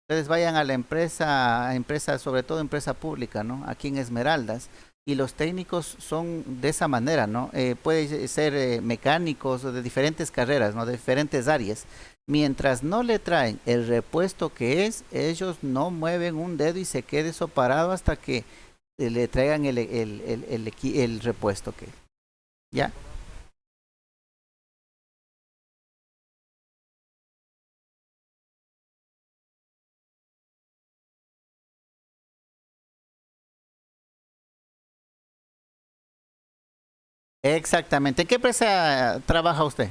Ustedes vayan a la empresa, sobre todo empresa pública, ¿no? Aquí en Esmeraldas, y los técnicos son de esa manera, ¿no? Puede ser mecánicos de diferentes carreras, ¿no? De diferentes áreas. Mientras no le traen el repuesto que es, ellos no mueven un dedo y se quede eso parado hasta que le traigan el repuesto que es. ¿Ya? Exactamente. ¿En qué empresa trabaja usted?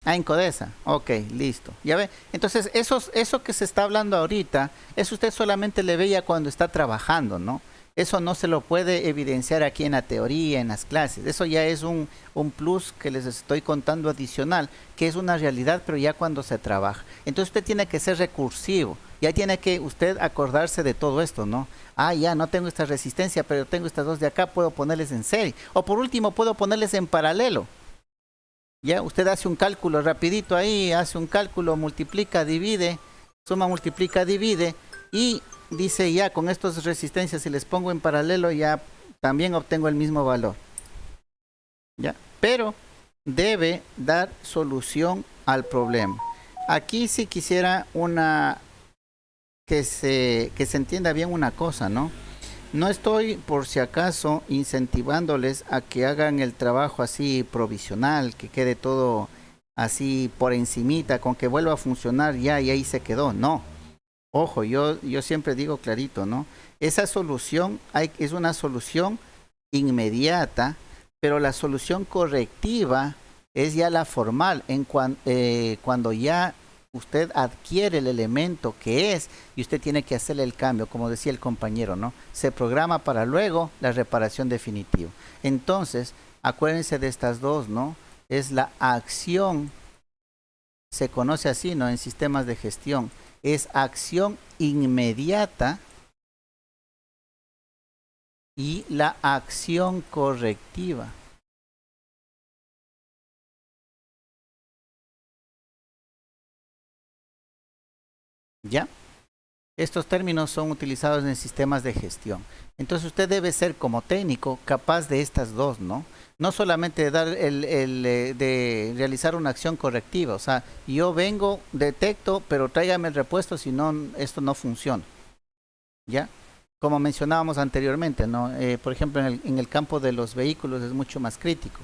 Ah, en Codesa. Ok, listo. Ya ve. Entonces, eso que se está hablando ahorita, eso usted solamente le veía cuando está trabajando, ¿no? Eso no se lo puede evidenciar aquí en la teoría, en las clases. Eso ya es un plus que les estoy contando adicional, que es una realidad, pero ya cuando se trabaja. Entonces usted tiene que ser recursivo. Ya tiene que usted acordarse de todo esto, ¿no? Ah, ya no tengo esta resistencia, pero tengo estas dos de acá, puedo ponerles en serie. O por último, puedo ponerles en paralelo. Ya, usted hace un cálculo rapidito ahí, hace un cálculo, multiplica, divide, suma, multiplica, divide y dice ya con estas resistencias si les pongo en paralelo ya también obtengo el mismo valor. Ya, pero debe dar solución al problema. Aquí sí quisiera que se entienda bien una cosa, ¿no? No estoy, por si acaso, incentivándoles a que hagan el trabajo así provisional, que quede todo así por encimita, con que vuelva a funcionar ya y ahí se quedó. No. Ojo, yo siempre digo clarito, ¿no? Esa solución es una solución inmediata, pero la solución correctiva es ya la formal, cuando ya usted adquiere el elemento que es y usted tiene que hacerle el cambio, como decía el compañero, ¿no? Se programa para luego la reparación definitiva. Entonces, acuérdense de estas dos, ¿no? Es la acción, se conoce así, ¿no? En sistemas de gestión, es acción inmediata y la acción correctiva. ¿Ya? Estos términos son utilizados en sistemas de gestión. Entonces usted debe ser como técnico capaz de estas dos, ¿no? No solamente de realizar una acción correctiva, o sea, yo vengo, detecto, pero tráigame el repuesto, si no, esto no funciona, ¿ya? Como mencionábamos anteriormente, ¿no? Por ejemplo, en el campo de los vehículos es mucho más crítico.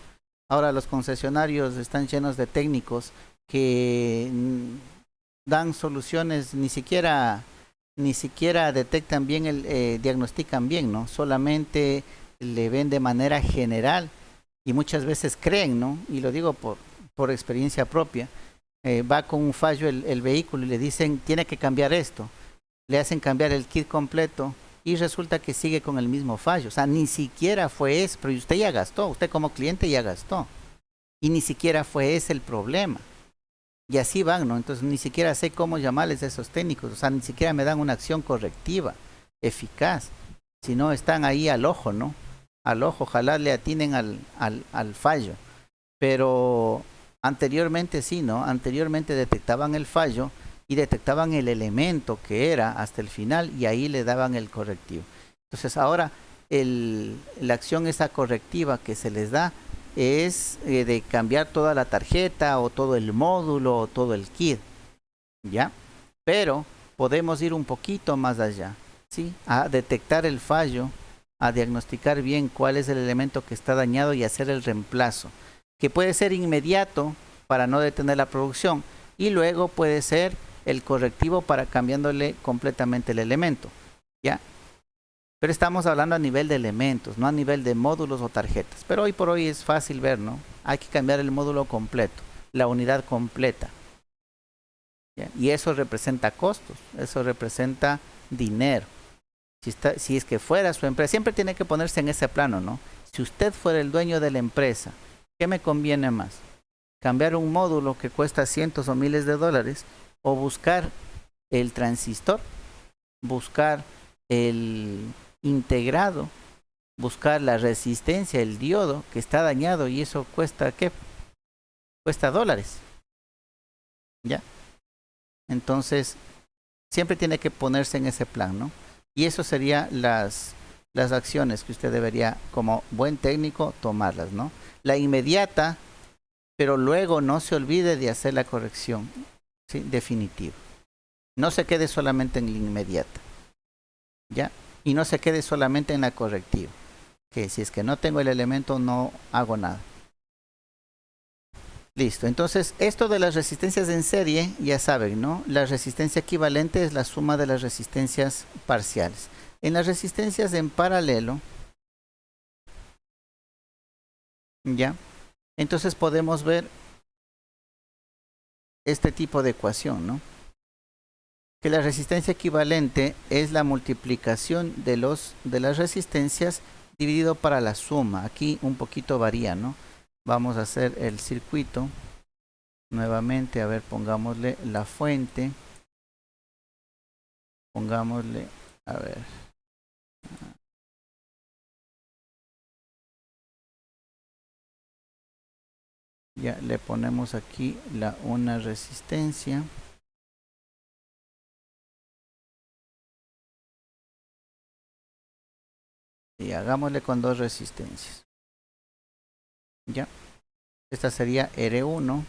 Ahora los concesionarios están llenos de técnicos que dan soluciones, ni siquiera detectan bien, diagnostican bien, ¿no? Solamente le ven de manera general y muchas veces creen, ¿no? Y lo digo por experiencia propia. Va con un fallo el vehículo y le dicen, tiene que cambiar esto. Le hacen cambiar el kit completo y resulta que sigue con el mismo fallo. O sea, ni siquiera fue eso, pero usted ya gastó, usted como cliente ya gastó. Y ni siquiera fue ese el problema. Y así van, ¿no? Entonces ni siquiera sé cómo llamarles a esos técnicos, o sea, ni siquiera me dan una acción correctiva, eficaz, sino están ahí al ojo, ¿no? Al ojo, ojalá le atinen al fallo. Pero anteriormente sí, ¿no? Anteriormente detectaban el fallo y detectaban el elemento que era hasta el final y ahí le daban el correctivo. Entonces ahora la acción esa correctiva que se les da es de cambiar toda la tarjeta o todo el módulo o todo el kit, ¿ya? Pero podemos ir un poquito más allá, ¿sí? A detectar el fallo, a diagnosticar bien cuál es el elemento que está dañado y hacer el reemplazo, que puede ser inmediato para no detener la producción y luego puede ser el correctivo para cambiándole completamente el elemento, ¿ya? Pero estamos hablando a nivel de elementos, no a nivel de módulos o tarjetas. Pero hoy por hoy es fácil ver, ¿no? Hay que cambiar el módulo completo, la unidad completa. ¿Ya? Y eso representa costos, eso representa dinero. Si es que fuera su empresa, siempre tiene que ponerse en ese plano, ¿no? Si usted fuera el dueño de la empresa, ¿qué me conviene más? ¿Cambiar un módulo que cuesta cientos o miles de dólares o buscar el transistor, buscar el integrado, buscar la resistencia, el diodo que está dañado y eso cuesta, ¿qué? Cuesta dólares, ¿ya? Entonces, siempre tiene que ponerse en ese plan, ¿no? Y eso serían las acciones que usted debería, como buen técnico, tomarlas, ¿no? La inmediata, pero luego no se olvide de hacer la corrección, ¿sí? Definitiva. No se quede solamente en la inmediata, ¿ya? Y no se quede solamente en la correctiva. Que si es que no tengo el elemento no hago nada. Listo, entonces esto de las resistencias en serie, ya saben, ¿no? La resistencia equivalente es la suma de las resistencias parciales. En las resistencias en paralelo, ¿ya? Entonces podemos ver este tipo de ecuación, ¿no? Que la resistencia equivalente es la multiplicación de las resistencias dividido para la suma. Aquí un poquito varía, ¿no? Vamos a hacer el circuito nuevamente. A ver, pongámosle la fuente. Pongámosle, a ver. Ya le ponemos aquí una resistencia. Y hagámosle con dos resistencias. Ya. Esta sería R1.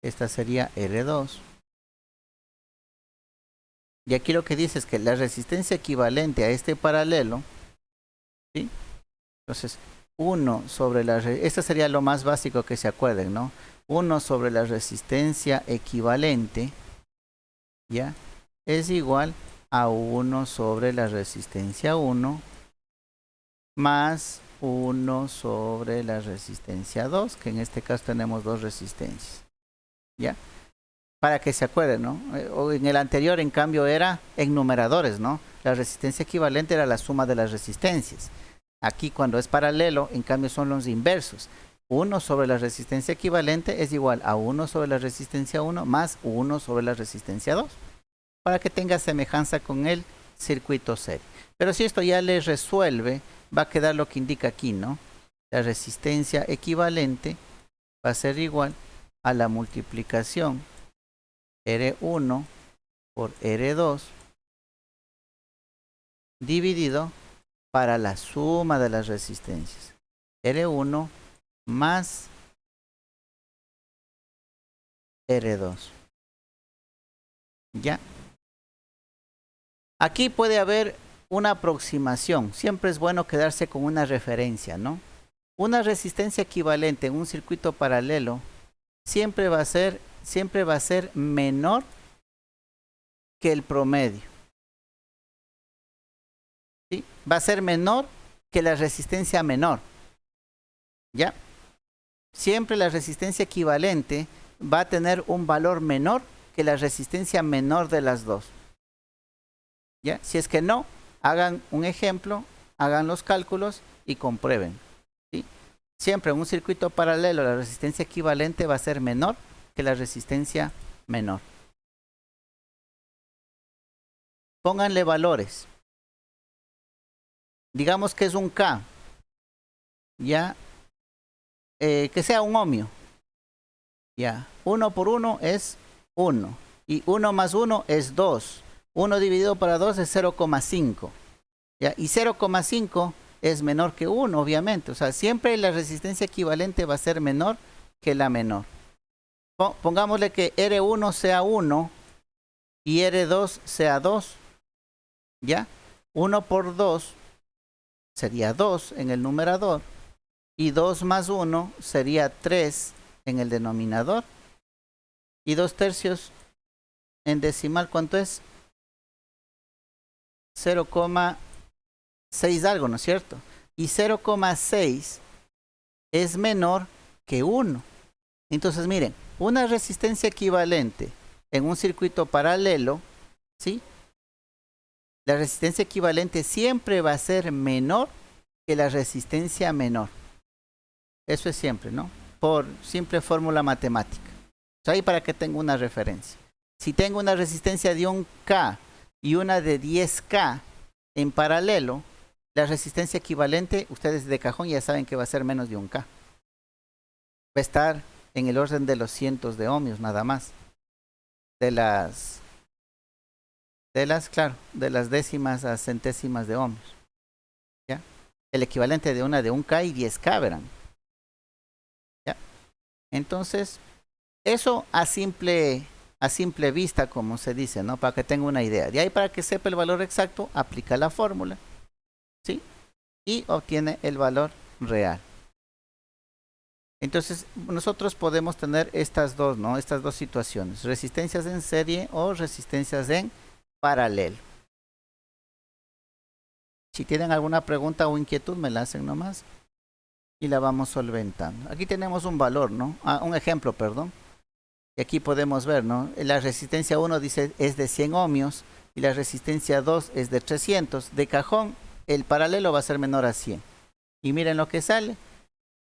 Esta sería R2. Y aquí lo que dice es que la resistencia equivalente a este paralelo, ¿sí? Entonces, 1 sobre la... Esto sería lo más básico que se acuerden, ¿no? 1 sobre la resistencia equivalente, ¿ya? Es igual a 1 sobre la resistencia 1 más 1 sobre la resistencia 2, que en este caso tenemos dos resistencias, ¿ya? Para que se acuerden, ¿no? O en el anterior, en cambio, era en numeradores, ¿no? La resistencia equivalente era la suma de las resistencias. Aquí, cuando es paralelo, en cambio, son los inversos. 1 sobre la resistencia equivalente es igual a 1 sobre la resistencia 1 más 1 sobre la resistencia 2. Para que tenga semejanza con el circuito serie. Pero si esto ya le resuelve, va a quedar lo que indica aquí, ¿no? La resistencia equivalente va a ser igual a la multiplicación R1 por R2 dividido para la suma de las resistencias. R1 más R2. ¿Ya? Aquí puede haber una aproximación. Siempre es bueno quedarse con una referencia, ¿no? Una resistencia equivalente en un circuito paralelo siempre va a ser menor que el promedio. ¿Sí? Va a ser menor que la resistencia menor. ¿Ya? Siempre la resistencia equivalente va a tener un valor menor que la resistencia menor de las dos. ¿Ya? Si es que no, hagan un ejemplo, hagan los cálculos y comprueben. ¿Sí? Siempre en un circuito paralelo la resistencia equivalente va a ser menor que la resistencia menor. Pónganle valores. Digamos que es un K. Ya. Que sea un ohmio. Ya. 1 por 1 es 1. Y 1 más 1 es 2. 1 dividido para 2 es 0,5. ¿Ya? Y 0,5 es menor que 1, obviamente. O sea, siempre la resistencia equivalente va a ser menor que la menor. Pongámosle que R1 sea 1 y R2 sea 2. ¿Ya? 1 por 2 sería 2 en el numerador. Y 2 más 1 sería 3 en el denominador. Y 2 tercios en decimal, ¿cuánto es? 0,6 algo, ¿no es cierto? Y 0,6 es menor que 1. Entonces, miren, una resistencia equivalente en un circuito paralelo, ¿sí? La resistencia equivalente siempre va a ser menor que la resistencia menor. Eso es siempre, ¿no? Por simple fórmula matemática. Ahí para que tenga una referencia. Si tengo una resistencia de 1K y una de 10K en paralelo, la resistencia equivalente, ustedes de cajón ya saben que va a ser menos de 1K. Va a estar en el orden de los cientos de ohmios nada más. De las décimas a centésimas de ohmios. ¿Ya? El equivalente de una de 1K y 10K, verán. ¿Ya? Entonces, eso a simple vista, como se dice, ¿no? Para que tenga una idea. De ahí, para que sepa el valor exacto, aplica la fórmula, ¿sí? Y obtiene el valor real. Entonces, nosotros podemos tener estas dos, ¿no? Estas dos situaciones. Resistencias en serie o resistencias en paralelo. Si tienen alguna pregunta o inquietud, me la hacen nomás. Y la vamos solventando. Aquí tenemos un valor, ¿no? Un ejemplo, perdón. Y aquí podemos ver, ¿no? La resistencia 1 dice es de 100 ohmios y la resistencia 2 es de 300. De cajón, el paralelo va a ser menor a 100. Y miren lo que sale.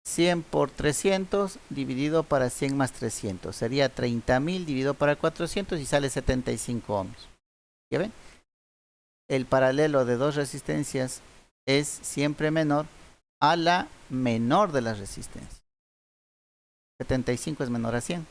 100 por 300 dividido para 100 más 300. Sería 30.000 dividido para 400 y sale 75 ohmios. ¿Ya ven? El paralelo de dos resistencias es siempre menor a la menor de las resistencias. 75 es menor a 100.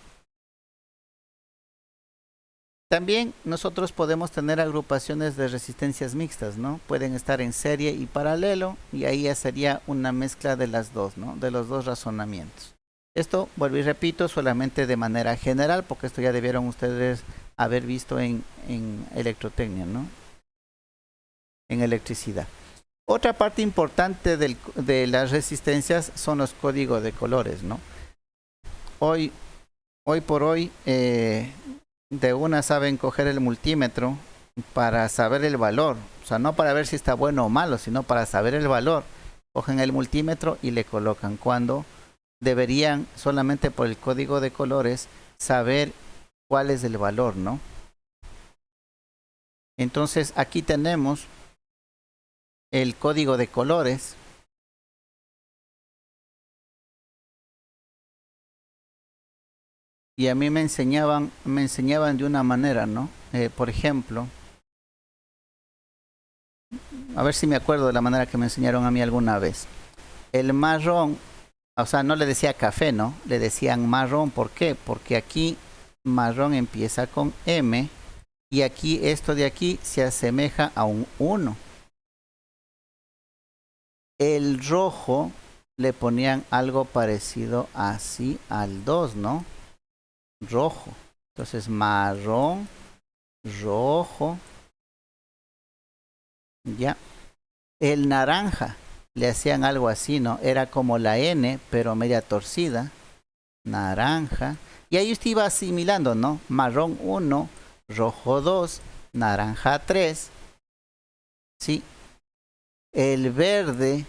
También nosotros podemos tener agrupaciones de resistencias mixtas, ¿no? Pueden estar en serie y paralelo y ahí ya sería una mezcla de las dos, ¿no? De los dos razonamientos. Esto, vuelvo y repito, solamente de manera general, porque esto ya debieron ustedes haber visto en electrotecnia, ¿no? En electricidad. Otra parte importante de las resistencias son los códigos de colores, ¿no? Hoy, hoy por hoy, de una saben coger el multímetro para saber el valor. O sea, no para ver si está bueno o malo, sino para saber el valor. Cogen el multímetro y le colocan. Cuando deberían, solamente por el código de colores, saber cuál es el valor, ¿no? Entonces, aquí tenemos el código de colores. Y a mí me enseñaban de una manera, ¿no? Por ejemplo, a ver si me acuerdo de la manera que me enseñaron a mí alguna vez. El marrón, o sea, no le decía café, ¿no? Le decían marrón. ¿Por qué? Porque aquí marrón empieza con M y aquí esto de aquí se asemeja a un 1. El rojo le ponían algo parecido así al 2, ¿no? Rojo. Entonces marrón, rojo, ya. El naranja le hacían algo así, ¿no? Era como la N, pero media torcida. Naranja. Y ahí usted iba asimilando, ¿no? Marrón 1, rojo 2, naranja 3. Sí. El verde,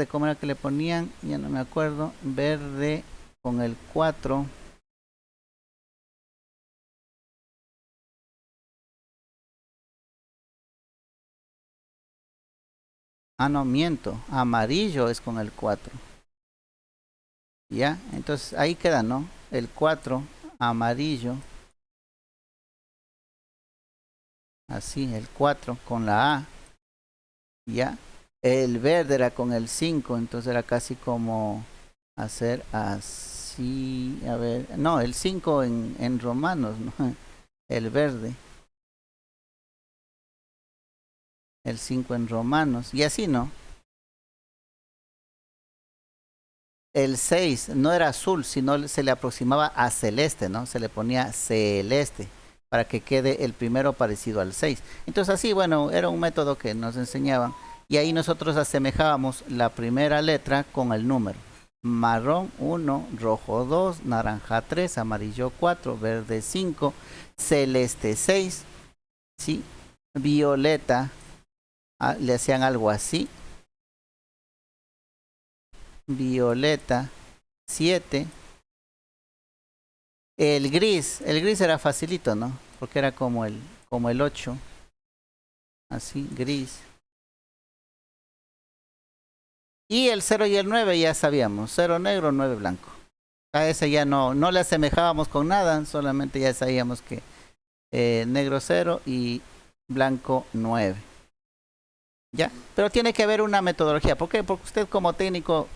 ¿cómo era que le ponían? Ya no me acuerdo. Verde con el 4. Ah, no, miento. Amarillo es con el 4. ¿Ya? Entonces ahí queda, ¿no? El 4, amarillo. Así, el 4 con la A. ¿Ya? El verde era con el 5, entonces era casi como hacer así. A ver, no, el 5 en romanos, ¿no? El verde. El 5 en romanos. Y así, ¿no? El 6 no era azul, sino se le aproximaba a celeste, ¿no? Se le ponía celeste para que quede el primero parecido al 6. Entonces así, bueno, era un método que nos enseñaban y ahí nosotros asemejábamos la primera letra con el número. Marrón 1, rojo 2, naranja 3, amarillo 4, verde 5, celeste 6, ¿sí? Violeta, le hacían algo así. Violeta 7. El gris era facilito, ¿no? Porque era como el 8. Así, gris. Y el 0 y el 9 ya sabíamos. 0 negro, 9 blanco. A ese ya no le asemejábamos con nada, solamente ya sabíamos que negro 0 y blanco 9. ¿Ya? Pero tiene que haber una metodología. ¿Por qué? Porque usted como técnico,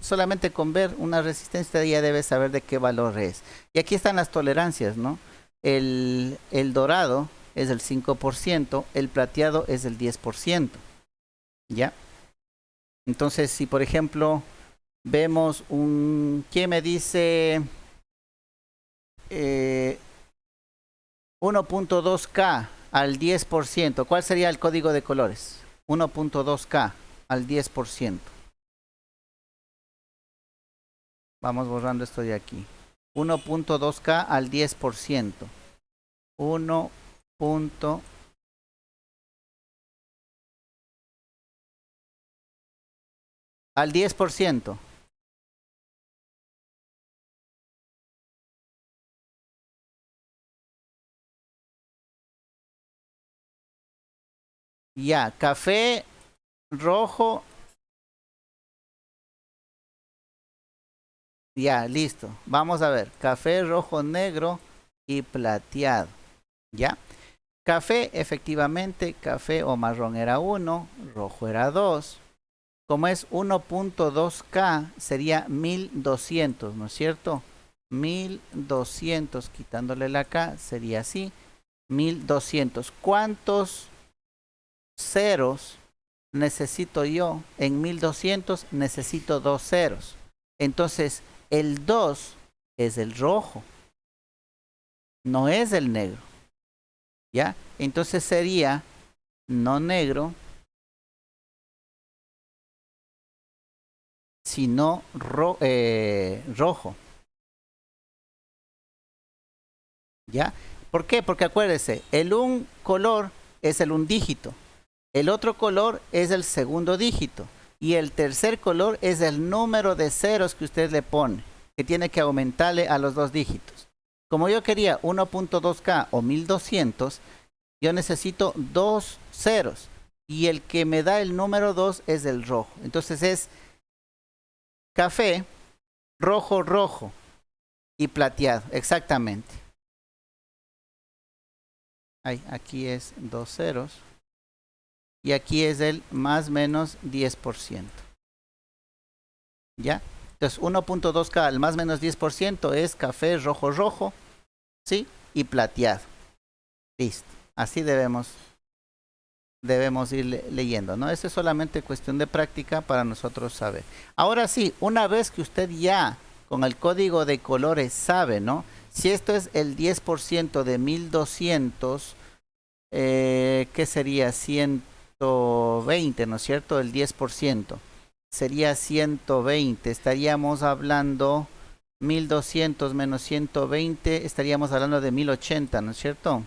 solamente con ver una resistencia ya debe saber de qué valor es. Y aquí están las tolerancias, ¿no? El dorado es el 5%, el plateado es el 10%. ¿Ya? Entonces, si por ejemplo vemos ¿qué me dice? 1.2K al 10%. ¿Cuál sería el código de colores? 1.2K al 10%. Vamos borrando esto de aquí. 1.2K al 10%. 1. Al 10%. Ya, café, rojo. Ya, listo. Vamos a ver. Café, rojo, negro y plateado. ¿Ya? Café, efectivamente, café o marrón era 1, rojo era 2. Como es 1.2K, sería 1200, ¿no es cierto? 1200, quitándole la K, sería así. 1200. ¿Cuántos ceros necesito yo? En 1200 necesito 2 ceros. Entonces, el 2 es el rojo, no es el negro. ¿Ya? Entonces sería no negro sino rojo. ¿Ya? ¿Por qué? Porque acuérdese, el un color es el un dígito, el otro color es el segundo dígito y el tercer color es el número de ceros que usted le pone, que tiene que aumentarle a los dos dígitos. Como yo quería 1.2K o 1200, yo necesito dos ceros y el que me da el número 2 es el rojo. Entonces es café, rojo, rojo y plateado, exactamente. Aquí es dos ceros y aquí es el más menos 10%. ¿Ya? Entonces 1.2K al más menos 10% es café, rojo, rojo, ¿sí? Y plateado. Listo. Así debemos ir leyendo, ¿no? Eso es solamente cuestión de práctica para nosotros saber. Ahora sí, una vez que usted ya con el código de colores sabe, ¿no? Si esto es el 10% de 1200, ¿qué sería? 120, ¿no es cierto? El 10% sería 120. Estaríamos hablando 1200 menos 120, estaríamos hablando de 1080, ¿no es cierto?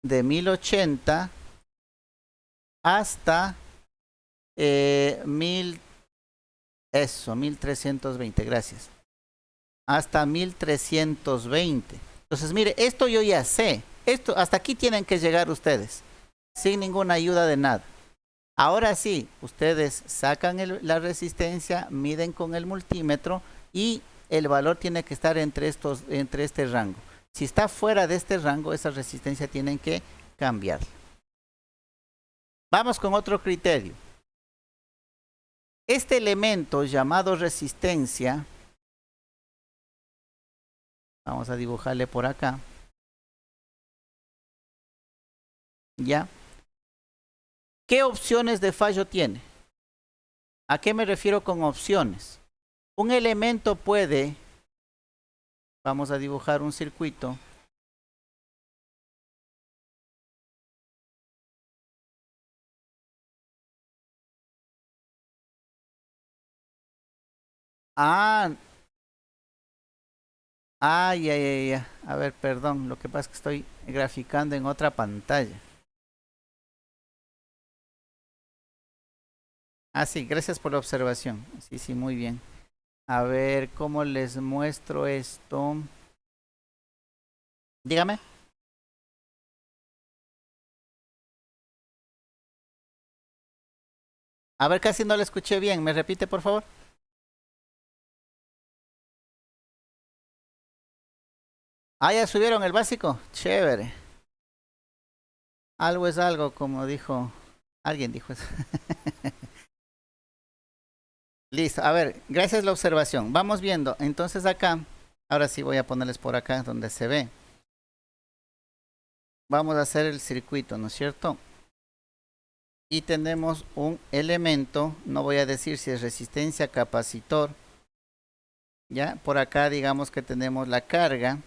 De 1080 hasta 1320, gracias. Hasta 1320. Entonces, mire, esto yo ya sé. Esto, hasta aquí tienen que llegar ustedes, sin ninguna ayuda de nada. Ahora sí, ustedes sacan la resistencia, miden con el multímetro y el valor tiene que estar entre este rango. Si está fuera de este rango, esa resistencia tienen que cambiar. Vamos con otro criterio. Este elemento llamado resistencia, vamos a dibujarle por acá. ¿Ya? ¿Qué opciones de fallo tiene? ¿A qué me refiero con opciones? Un elemento puede, vamos a dibujar un circuito. Ya. A ver, perdón, lo que pasa es que estoy graficando en otra pantalla. Sí, gracias por la observación. Sí, muy bien. A ver, ¿cómo les muestro esto? Dígame. A ver, casi no le escuché bien. ¿Me repite, por favor? Ya subieron el básico. Chévere. Algo es algo, como dijo. Alguien dijo eso. Listo. A ver, gracias la observación. Vamos viendo. Entonces acá, ahora sí voy a ponerles por acá donde se ve. Vamos a hacer el circuito, ¿no es cierto? Y tenemos un elemento, no voy a decir si es resistencia, capacitor. Ya, por acá digamos que tenemos la carga.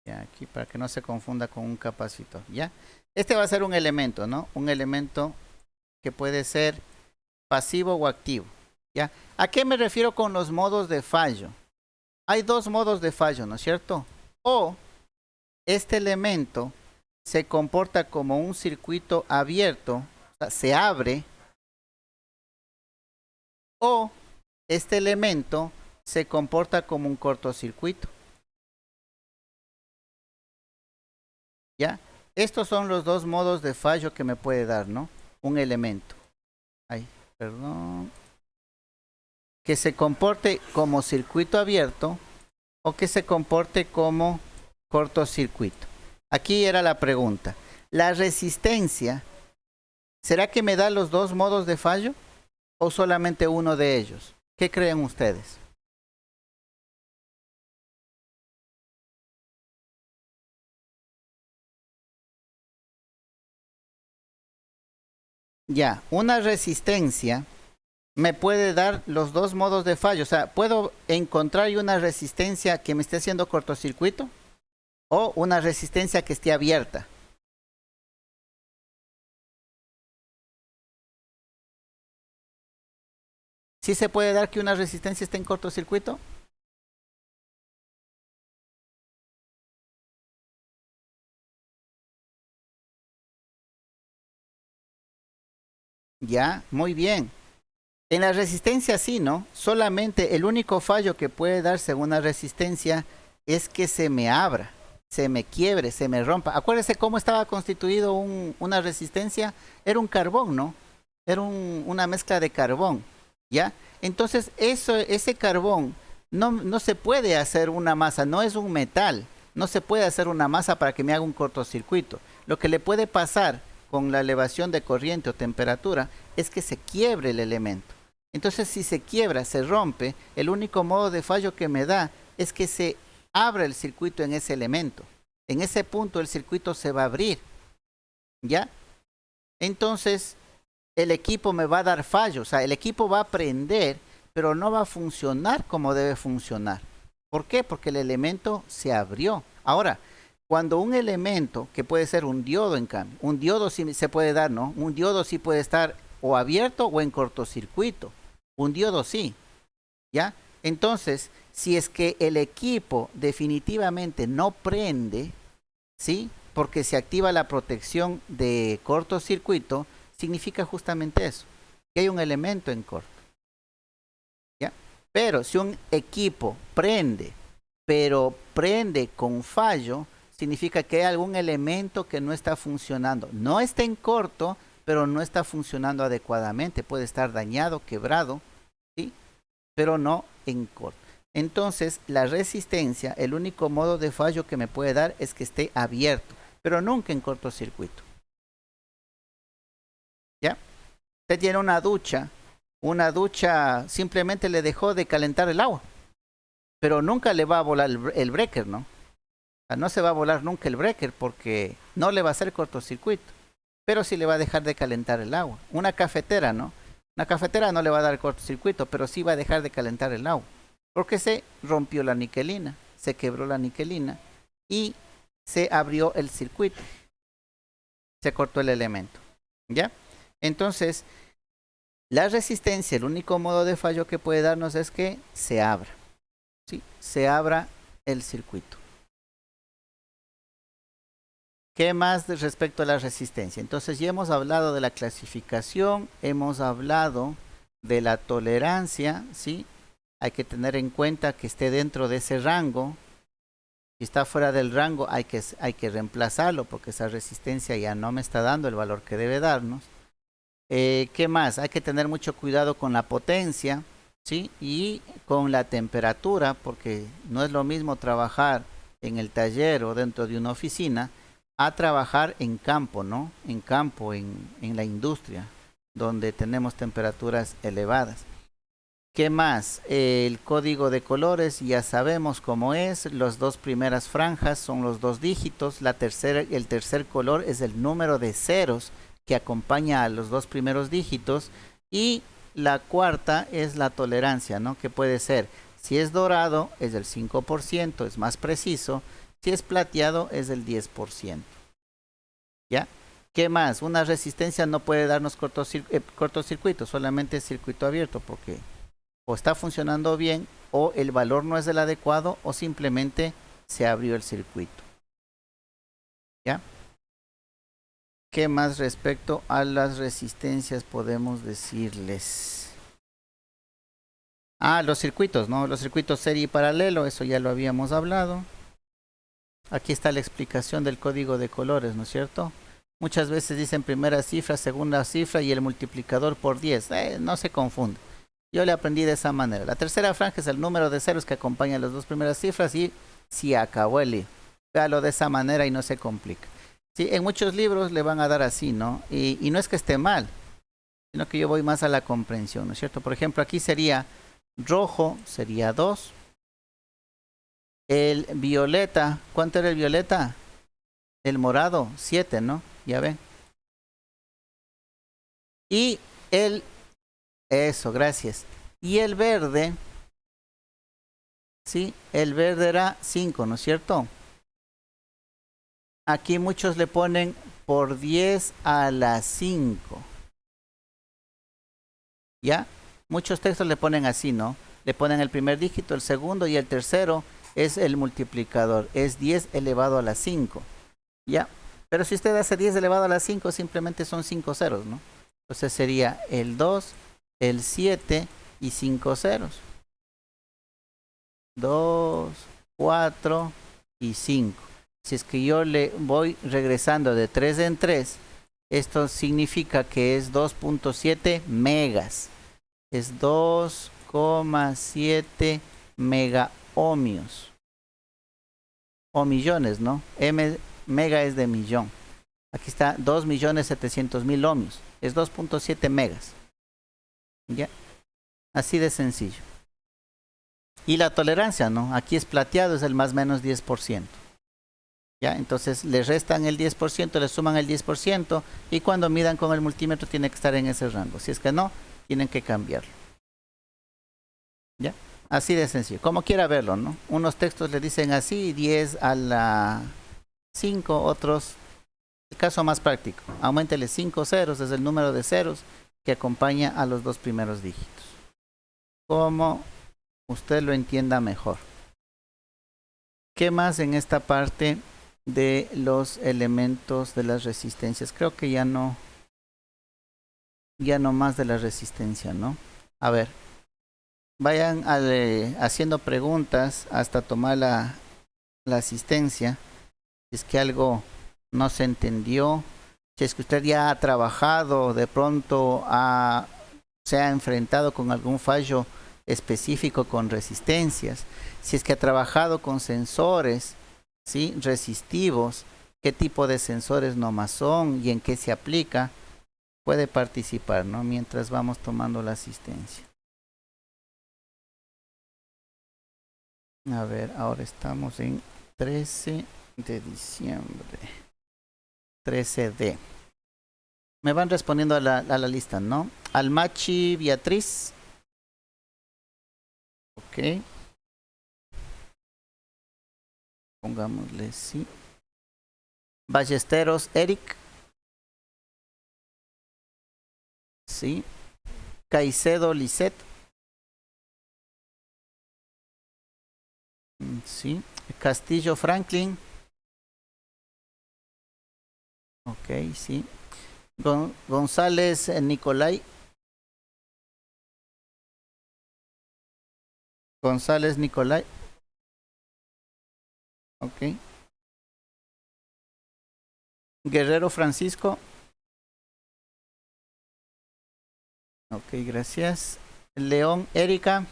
Ya, aquí para que no se confunda con un capacitor, ¿ya? Este va a ser un elemento, ¿no? Un elemento que puede ser pasivo o activo, ¿ya? ¿A qué me refiero con los modos de fallo? Hay dos modos de fallo, ¿no es cierto? O este elemento se comporta como un circuito abierto, o sea, se abre, o este elemento se comporta como un cortocircuito. ¿Ya? Estos son los dos modos de fallo que me puede dar, ¿no? Un elemento. Perdón. Que se comporte como circuito abierto o que se comporte como cortocircuito. Aquí era la pregunta. ¿La resistencia, será que me da los dos modos de fallo o solamente uno de ellos? ¿Qué creen ustedes? Ya, una resistencia me puede dar los dos modos de fallo. O sea, ¿puedo encontrar una resistencia que me esté haciendo cortocircuito? o una resistencia que esté abierta. ¿Sí se puede dar que una resistencia esté en cortocircuito? Ya, muy bien. En la resistencia sí, ¿no? Solamente el único fallo que puede darse en una resistencia es que se me abra, se me quiebre, se me rompa. Acuérdese cómo estaba constituido una resistencia. Era un carbón, ¿no? Era una mezcla de carbón, ¿ya? Entonces, ese carbón no se puede hacer una masa, no es un metal. No se puede hacer una masa para que me haga un cortocircuito. Lo que le puede pasar con la elevación de corriente o temperatura es que se quiebre el elemento. Entonces, si se quiebra, se rompe, el único modo de fallo que me da es que se abra el circuito en ese elemento. En ese punto el circuito se va a abrir, ¿ya? Entonces, el equipo me va a dar fallos, o sea, el equipo va a prender, pero no va a funcionar como debe funcionar. ¿Por qué? Porque el elemento se abrió. Ahora, cuando un elemento, que puede ser un diodo en cambio, un diodo sí se puede dar, ¿no? Un diodo sí puede estar o abierto o en cortocircuito. Un diodo sí, ¿ya? Entonces, si es que el equipo definitivamente no prende, ¿sí? Porque se activa la protección de cortocircuito, significa justamente eso, que hay un elemento en corto, ¿ya? Pero si un equipo prende, pero prende con fallo, significa que hay algún elemento que no está funcionando. No está en corto, pero no está funcionando adecuadamente. Puede estar dañado, quebrado, ¿sí? Pero no en corto. Entonces, la resistencia, el único modo de fallo que me puede dar es que esté abierto, pero nunca en cortocircuito. ¿Ya? Usted tiene una ducha simplemente le dejó de calentar el agua, pero nunca le va a volar el breaker, ¿no? O sea, no se va a volar nunca el breaker porque no le va a hacer cortocircuito, pero sí le va a dejar de calentar el agua. Una cafetera, ¿no? Una cafetera no le va a dar cortocircuito, pero sí va a dejar de calentar el agua, porque se rompió la niquelina, se quebró la niquelina y se abrió el circuito, se cortó el elemento, ¿ya? Entonces, la resistencia, el único modo de fallo que puede darnos es que se abra, ¿sí? Se abra el circuito. ¿Qué más respecto a la resistencia? Entonces ya hemos hablado de la clasificación, hemos hablado de la tolerancia, ¿sí? Hay que tener en cuenta que esté dentro de ese rango. Si está fuera del rango hay que reemplazarlo porque esa resistencia ya no me está dando el valor que debe darnos. ¿Qué más? Hay que tener mucho cuidado con la potencia, ¿sí? Y con la temperatura, porque no es lo mismo trabajar en el taller o dentro de una oficina a trabajar en campo, ¿no? En campo, en la industria, donde tenemos temperaturas elevadas. ¿Qué más? El código de colores ya sabemos cómo es. Las dos primeras franjas son los dos dígitos. El tercer color es el número de ceros que acompaña a los dos primeros dígitos. Y la cuarta es la tolerancia, ¿no? Que puede ser, si es dorado, es del 5%, es más preciso. Si es plateado, es del 10%. ¿Ya? ¿Qué más? Una resistencia no puede darnos cortocircuito, solamente circuito abierto, porque o está funcionando bien, o el valor no es el adecuado, o simplemente se abrió el circuito. ¿Ya? ¿Qué más respecto a las resistencias podemos decirles? Ah, los circuitos, ¿no? Los circuitos serie y paralelo, eso ya lo habíamos hablado. Aquí está la explicación del código de colores, ¿no es cierto? Muchas veces dicen primera cifra, segunda cifra y el multiplicador por 10. No se confunde. Yo le aprendí de esa manera. La tercera franja es el número de ceros que acompaña las dos primeras cifras y si acabó el lío. Véalo de esa manera y no se complica. Sí, en muchos libros le van a dar así, ¿no? Y no es que esté mal, sino que yo voy más a la comprensión, ¿no es cierto? Por ejemplo, aquí sería rojo, sería 2. El violeta, ¿cuánto era el violeta? El morado, 7, ¿no? Ya ven. Y eso, gracias. Y el verde, ¿sí? El verde era 5, ¿no es cierto? Aquí muchos le ponen por 10 a la 5. ¿Ya? Muchos textos le ponen así, ¿no? Le ponen el primer dígito, el segundo y el tercero es el multiplicador. Es 10 elevado a la 5. ¿Ya? Pero si usted hace 10 elevado a la 5, simplemente son 5 ceros, ¿no? Entonces sería el 2, el 7 y 5 ceros. 2, 4 y 5. Si es que yo le voy regresando de 3 en 3, esto significa que es 2.7 megas. Es 2,7 mega ohmios. O millones, ¿no? Mega es de millón. Aquí está 2.700.000 ohmios. Es 2.7 megas. ¿Ya? Así de sencillo. Y la tolerancia, ¿no? Aquí es plateado, es el más o menos 10%. ¿Ya? Entonces le restan el 10%, le suman el 10% y cuando midan con el multímetro tiene que estar en ese rango. Si es que no, tienen que cambiarlo. ¿Ya? Así de sencillo. Como quiera verlo, ¿no? Unos textos le dicen así, 10 a la 5, otros, el caso más práctico. Auméntele 5 ceros, es el número de ceros que acompaña a los dos primeros dígitos. Como usted lo entienda mejor. ¿Qué más en esta parte de los elementos de las resistencias? Creo que ya no más de la resistencia, ¿no? A ver, vayan haciendo preguntas hasta tomar la asistencia. Si es que algo no se entendió, si es que usted ya ha trabajado, de pronto se ha enfrentado con algún fallo específico con resistencias, si es que ha trabajado con sensores, ¿sí? Resistivos, qué tipo de sensores nomás son y en qué se aplica, puede participar, ¿no? Mientras vamos tomando la asistencia. A ver, ahora estamos en 13 de diciembre. 13D. Me van respondiendo a la lista, ¿no? Almachi Beatriz. Ok. Pongámosle sí. Ballesteros Eric. Sí. Caicedo Lisette. Sí. Castillo Franklin. Ok, sí. González Nicolai. González Nicolai. Ok. Guerrero Francisco. Ok, gracias. León Erika.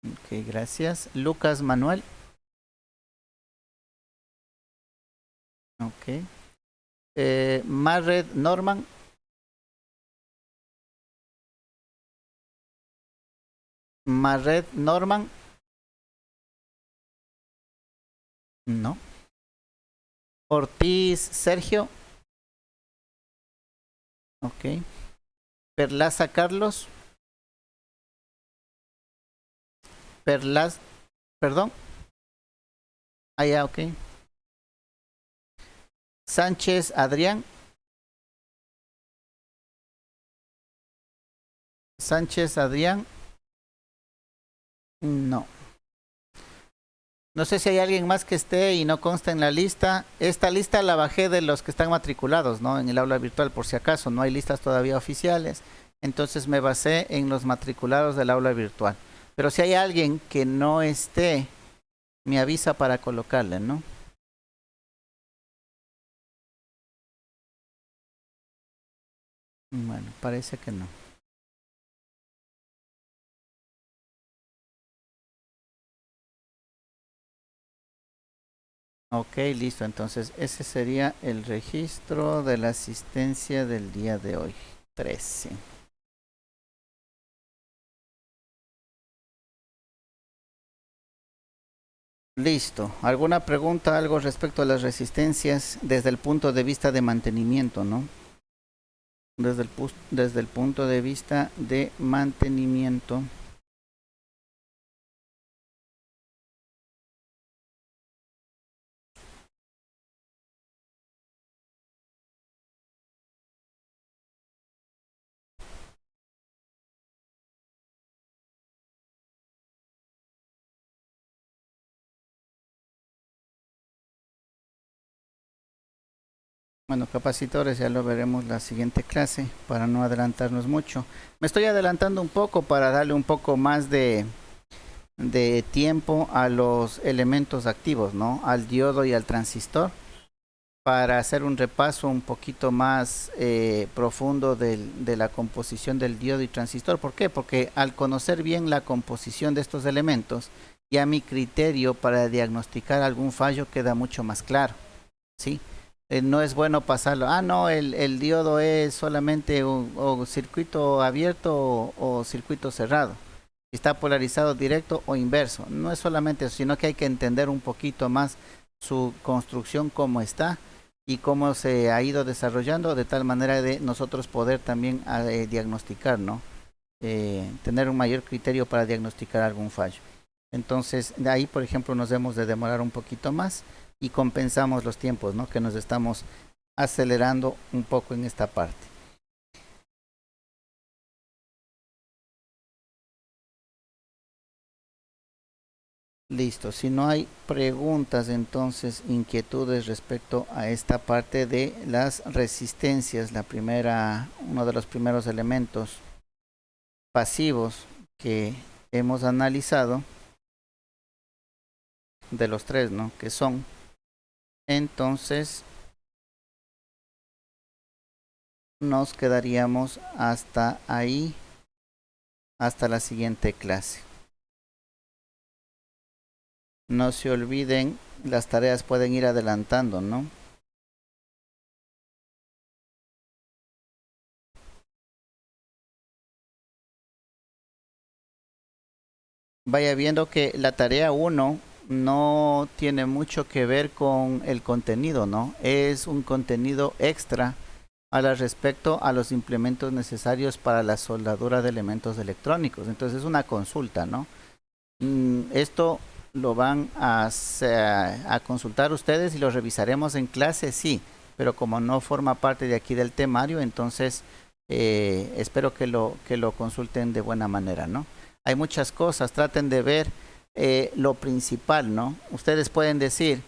Ok, gracias. Lucas Manuel. Ok. Marred Norman. Marred Norman. No. Ortiz Sergio. Ok. Perlaza Carlos. Perlaz. Perdón. Ah, ya, ok. Sánchez Adrián. Sánchez Adrián. No. No sé si hay alguien más que esté y no consta en la lista. Esta lista la bajé de los que están matriculados, ¿no? En el aula virtual, por si acaso. No hay listas todavía oficiales. Entonces me basé en los matriculados del aula virtual. Pero si hay alguien que no esté, me avisa para colocarle, ¿no? Bueno, parece que no. Ok, listo. Entonces ese sería el registro de la asistencia del día de hoy. 13. Listo. ¿Alguna pregunta, algo respecto a las resistencias desde el punto de vista de mantenimiento, no? Desde el punto de vista de mantenimiento. Bueno, capacitores, ya lo veremos la siguiente clase para no adelantarnos mucho. Me estoy adelantando un poco para darle un poco más de tiempo a los elementos activos, ¿no? Al diodo y al transistor, para hacer un repaso un poquito más profundo de la composición del diodo y transistor. ¿Por qué? Porque al conocer bien la composición de estos elementos, ya mi criterio para diagnosticar algún fallo queda mucho más claro, ¿sí? No es bueno pasarlo, no, el diodo es solamente o circuito abierto o circuito cerrado, está polarizado directo o inverso. No es solamente eso, sino que hay que entender un poquito más su construcción, cómo está y cómo se ha ido desarrollando, de tal manera de nosotros poder también diagnosticar, ¿no? Tener un mayor criterio para diagnosticar algún fallo. Entonces, de ahí, por ejemplo, nos debemos de demorar un poquito más y compensamos los tiempos, ¿no? Que nos estamos acelerando un poco en esta parte. Listo, si no hay preguntas, entonces inquietudes respecto a esta parte de las resistencias, la primera, uno de los primeros elementos pasivos que hemos analizado, de los tres, ¿no? Que son, entonces nos quedaríamos hasta ahí, hasta la siguiente clase. No se olviden, las tareas pueden ir adelantando, ¿no? Vaya viendo que la tarea 1 no tiene mucho que ver con el contenido, ¿no? Es un contenido extra respecto a los implementos necesarios para la soldadura de elementos electrónicos. Entonces es una consulta, ¿no? Esto lo van a consultar ustedes y lo revisaremos en clase, sí, pero como no forma parte de aquí del temario, entonces espero que lo consulten de buena manera, ¿no? Hay muchas cosas, traten de ver lo principal, ¿no? Ustedes pueden decir,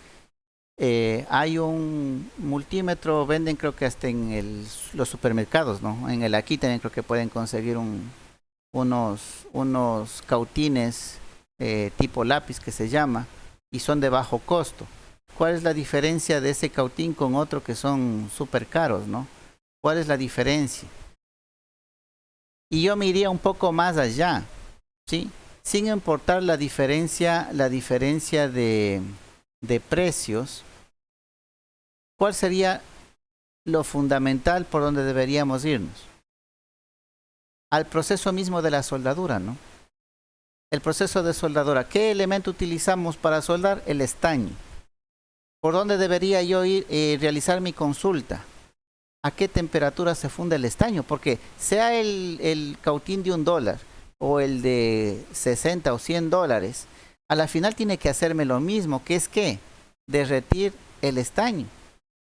hay un multímetro, venden creo que hasta en los supermercados, ¿no? En el aquí también creo que pueden conseguir unos cautines tipo lápiz que se llama, y son de bajo costo. ¿Cuál es la diferencia de ese cautín con otro que son súper caros, ¿no? ¿Cuál es la diferencia? Y yo me iría un poco más allá, ¿sí? Sin importar la diferencia de precios, ¿cuál sería lo fundamental por donde deberíamos irnos? Al proceso mismo de la soldadura, ¿no? El proceso de soldadura. ¿Qué elemento utilizamos para soldar? El estaño. ¿Por dónde debería yo ir realizar mi consulta? ¿A qué temperatura se funde el estaño? Porque sea el cautín de $1 o el de 60 o $100, a la final tiene que hacerme lo mismo, que es que derretir el estaño.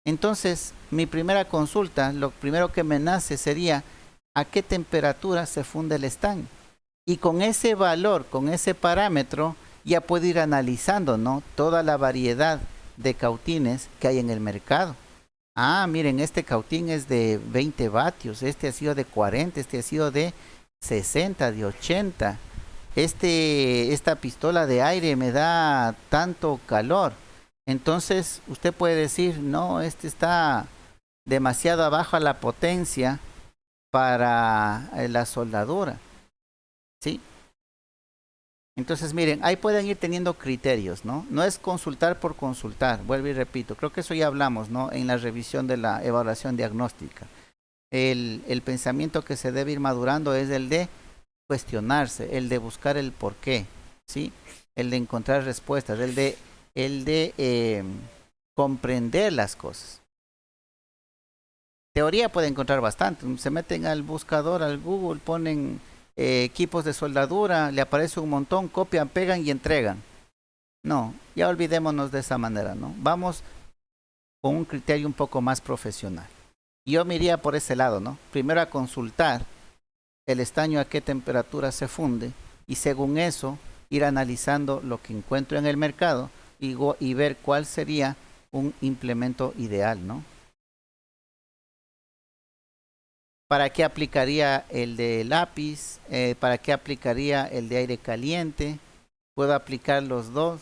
Entonces, mi primera consulta, lo primero que me nace sería a qué temperatura se funde el estaño. Y con ese valor, con ese parámetro, ya puedo ir analizando, ¿no? Toda la variedad de cautines que hay en el mercado. Miren, este cautín es de 20 vatios, este ha sido de 40, este ha sido de 60, de 80. Esta pistola de aire me da tanto calor. Entonces, usted puede decir, no, este está demasiado abajo a la potencia para la soldadura, ¿sí? Entonces, miren, ahí pueden ir teniendo criterios, ¿no? No es consultar por consultar, vuelvo y repito, creo que eso ya hablamos, ¿no? En la revisión de la evaluación diagnóstica. El pensamiento que se debe ir madurando es el de cuestionarse, el de buscar el por qué, ¿sí? El de encontrar respuestas, el de comprender las cosas. Teoría puede encontrar bastante, se meten al buscador, al Google, ponen equipos de soldadura, le aparece un montón, copian, pegan y entregan. No, ya olvidémonos de esa manera, ¿no? Vamos con un criterio un poco más profesional. Yo me iría por ese lado, ¿no? Primero a consultar el estaño a qué temperatura se funde y según eso ir analizando lo que encuentro en el mercado y ver cuál sería un implemento ideal, ¿no? ¿Para qué aplicaría el de lápiz? ¿Para qué aplicaría el de aire caliente? ¿Puedo aplicar los dos?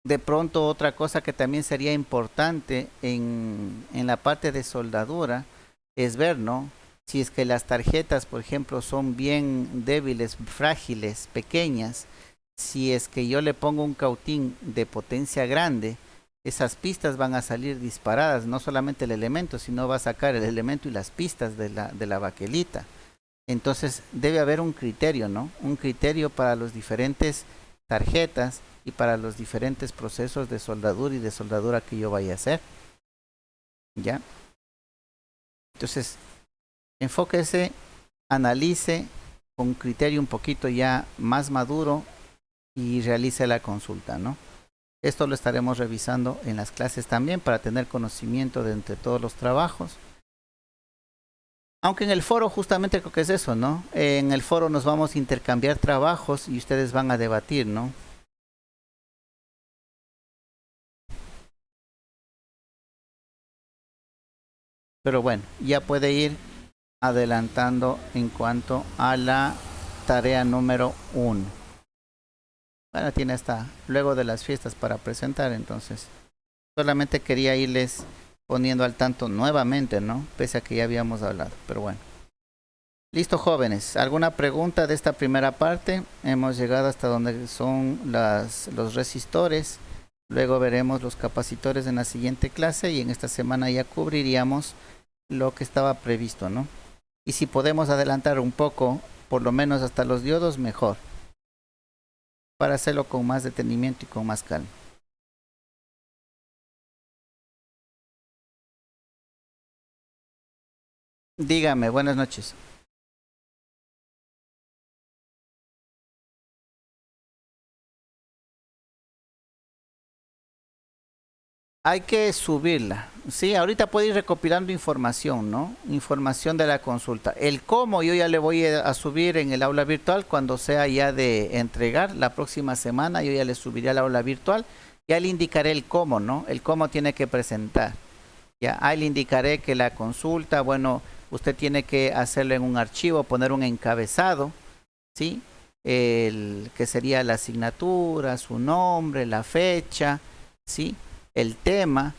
De pronto otra cosa que también sería importante en la parte de soldadura es ver, ¿no? Si es que las tarjetas, por ejemplo, son bien débiles, frágiles, pequeñas, si es que yo le pongo un cautín de potencia grande, esas pistas van a salir disparadas, no solamente el elemento, sino va a sacar el elemento y las pistas de la baquelita. Entonces debe haber un criterio, ¿no? Un criterio para los diferentes tarjetas y para los diferentes procesos de soldadura y de soldadura que yo vaya a hacer. ¿Ya? Entonces, enfóquese, analice con criterio un poquito ya más maduro y realice la consulta, ¿no? Esto lo estaremos revisando en las clases también para tener conocimiento de entre todos los trabajos. Aunque en el foro justamente creo que es eso, ¿no? En el foro nos vamos a intercambiar trabajos y ustedes van a debatir, ¿no? Pero bueno, ya puede ir adelantando en cuanto a la tarea número 1. Bueno, tiene hasta luego de las fiestas para presentar, entonces solamente quería irles poniendo al tanto nuevamente, ¿no? Pese a que ya habíamos hablado, pero bueno. Listo, jóvenes. ¿Alguna pregunta de esta primera parte? Hemos llegado hasta donde son los resistores. Luego veremos los capacitores en la siguiente clase y en esta semana ya cubriríamos lo que estaba previsto, ¿no? Y si podemos adelantar un poco, por lo menos hasta los diodos, mejor. Para hacerlo con más detenimiento y con más calma. Dígame, buenas noches. Hay que subirla. Sí, ahorita puede ir recopilando información, ¿no? Información de la consulta. El cómo yo ya le voy a subir en el aula virtual cuando sea ya de entregar. La próxima semana yo ya le subiré al aula virtual. Ya le indicaré el cómo, ¿no? El cómo tiene que presentar. Ya, ahí le indicaré que la consulta, bueno, usted tiene que hacerlo en un archivo, poner un encabezado, ¿sí? El que sería la asignatura, su nombre, la fecha, ¿sí? El tema,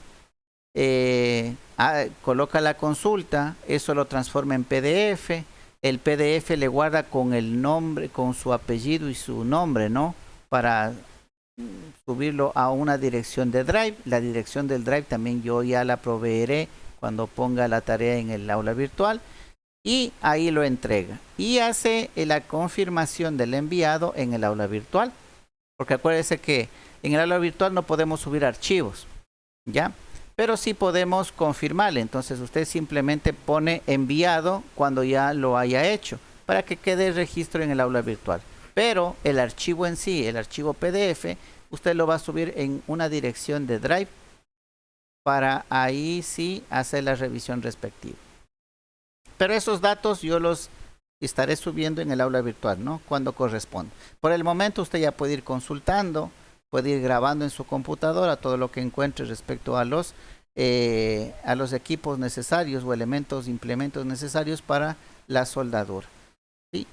coloca la consulta, eso lo transforma en PDF, el PDF le guarda con el nombre, con su apellido y su nombre, ¿no? Para subirlo a una dirección de Drive. La dirección del Drive también yo ya la proveeré cuando ponga la tarea en el aula virtual y ahí lo entrega y hace la confirmación del enviado en el aula virtual, porque acuérdese que en el aula virtual no podemos subir archivos, ¿ya? Pero sí podemos confirmarle. Entonces usted simplemente pone enviado cuando ya lo haya hecho para que quede el registro en el aula virtual. Pero el archivo en sí, el archivo PDF, usted lo va a subir en una dirección de Drive para ahí sí hacer la revisión respectiva. Pero esos datos yo los estaré subiendo en el aula virtual, ¿no? Cuando corresponda. Por el momento usted ya puede ir consultando, puede ir grabando en su computadora todo lo que encuentre respecto a los equipos necesarios o elementos, implementos necesarios para la soldadura. ¿Sí?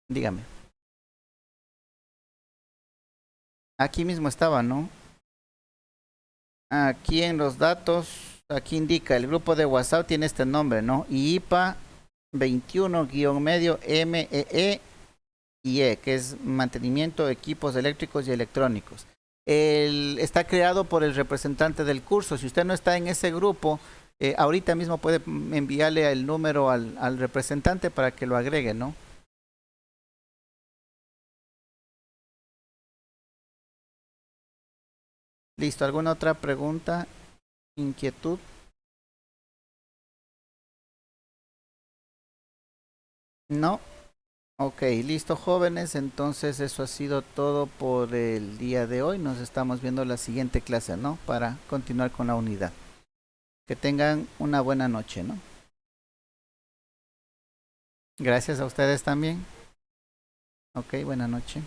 Dígame. Aquí mismo estaba, ¿no? Aquí en los datos, aquí indica, el grupo de WhatsApp tiene este nombre, ¿no? IPA 21-medio MEE, que es mantenimiento de equipos eléctricos y electrónicos. Está creado por el representante del curso. Si usted no está en ese grupo, ahorita mismo puede enviarle el número al representante para que lo agregue, ¿no? Listo, ¿alguna otra pregunta, inquietud? No. Ok, listo, jóvenes. Entonces eso ha sido todo por el día de hoy. Nos estamos viendo la siguiente clase, ¿no? Para continuar con la unidad. Que tengan una buena noche, ¿no? Gracias a ustedes también. Ok, buena noche.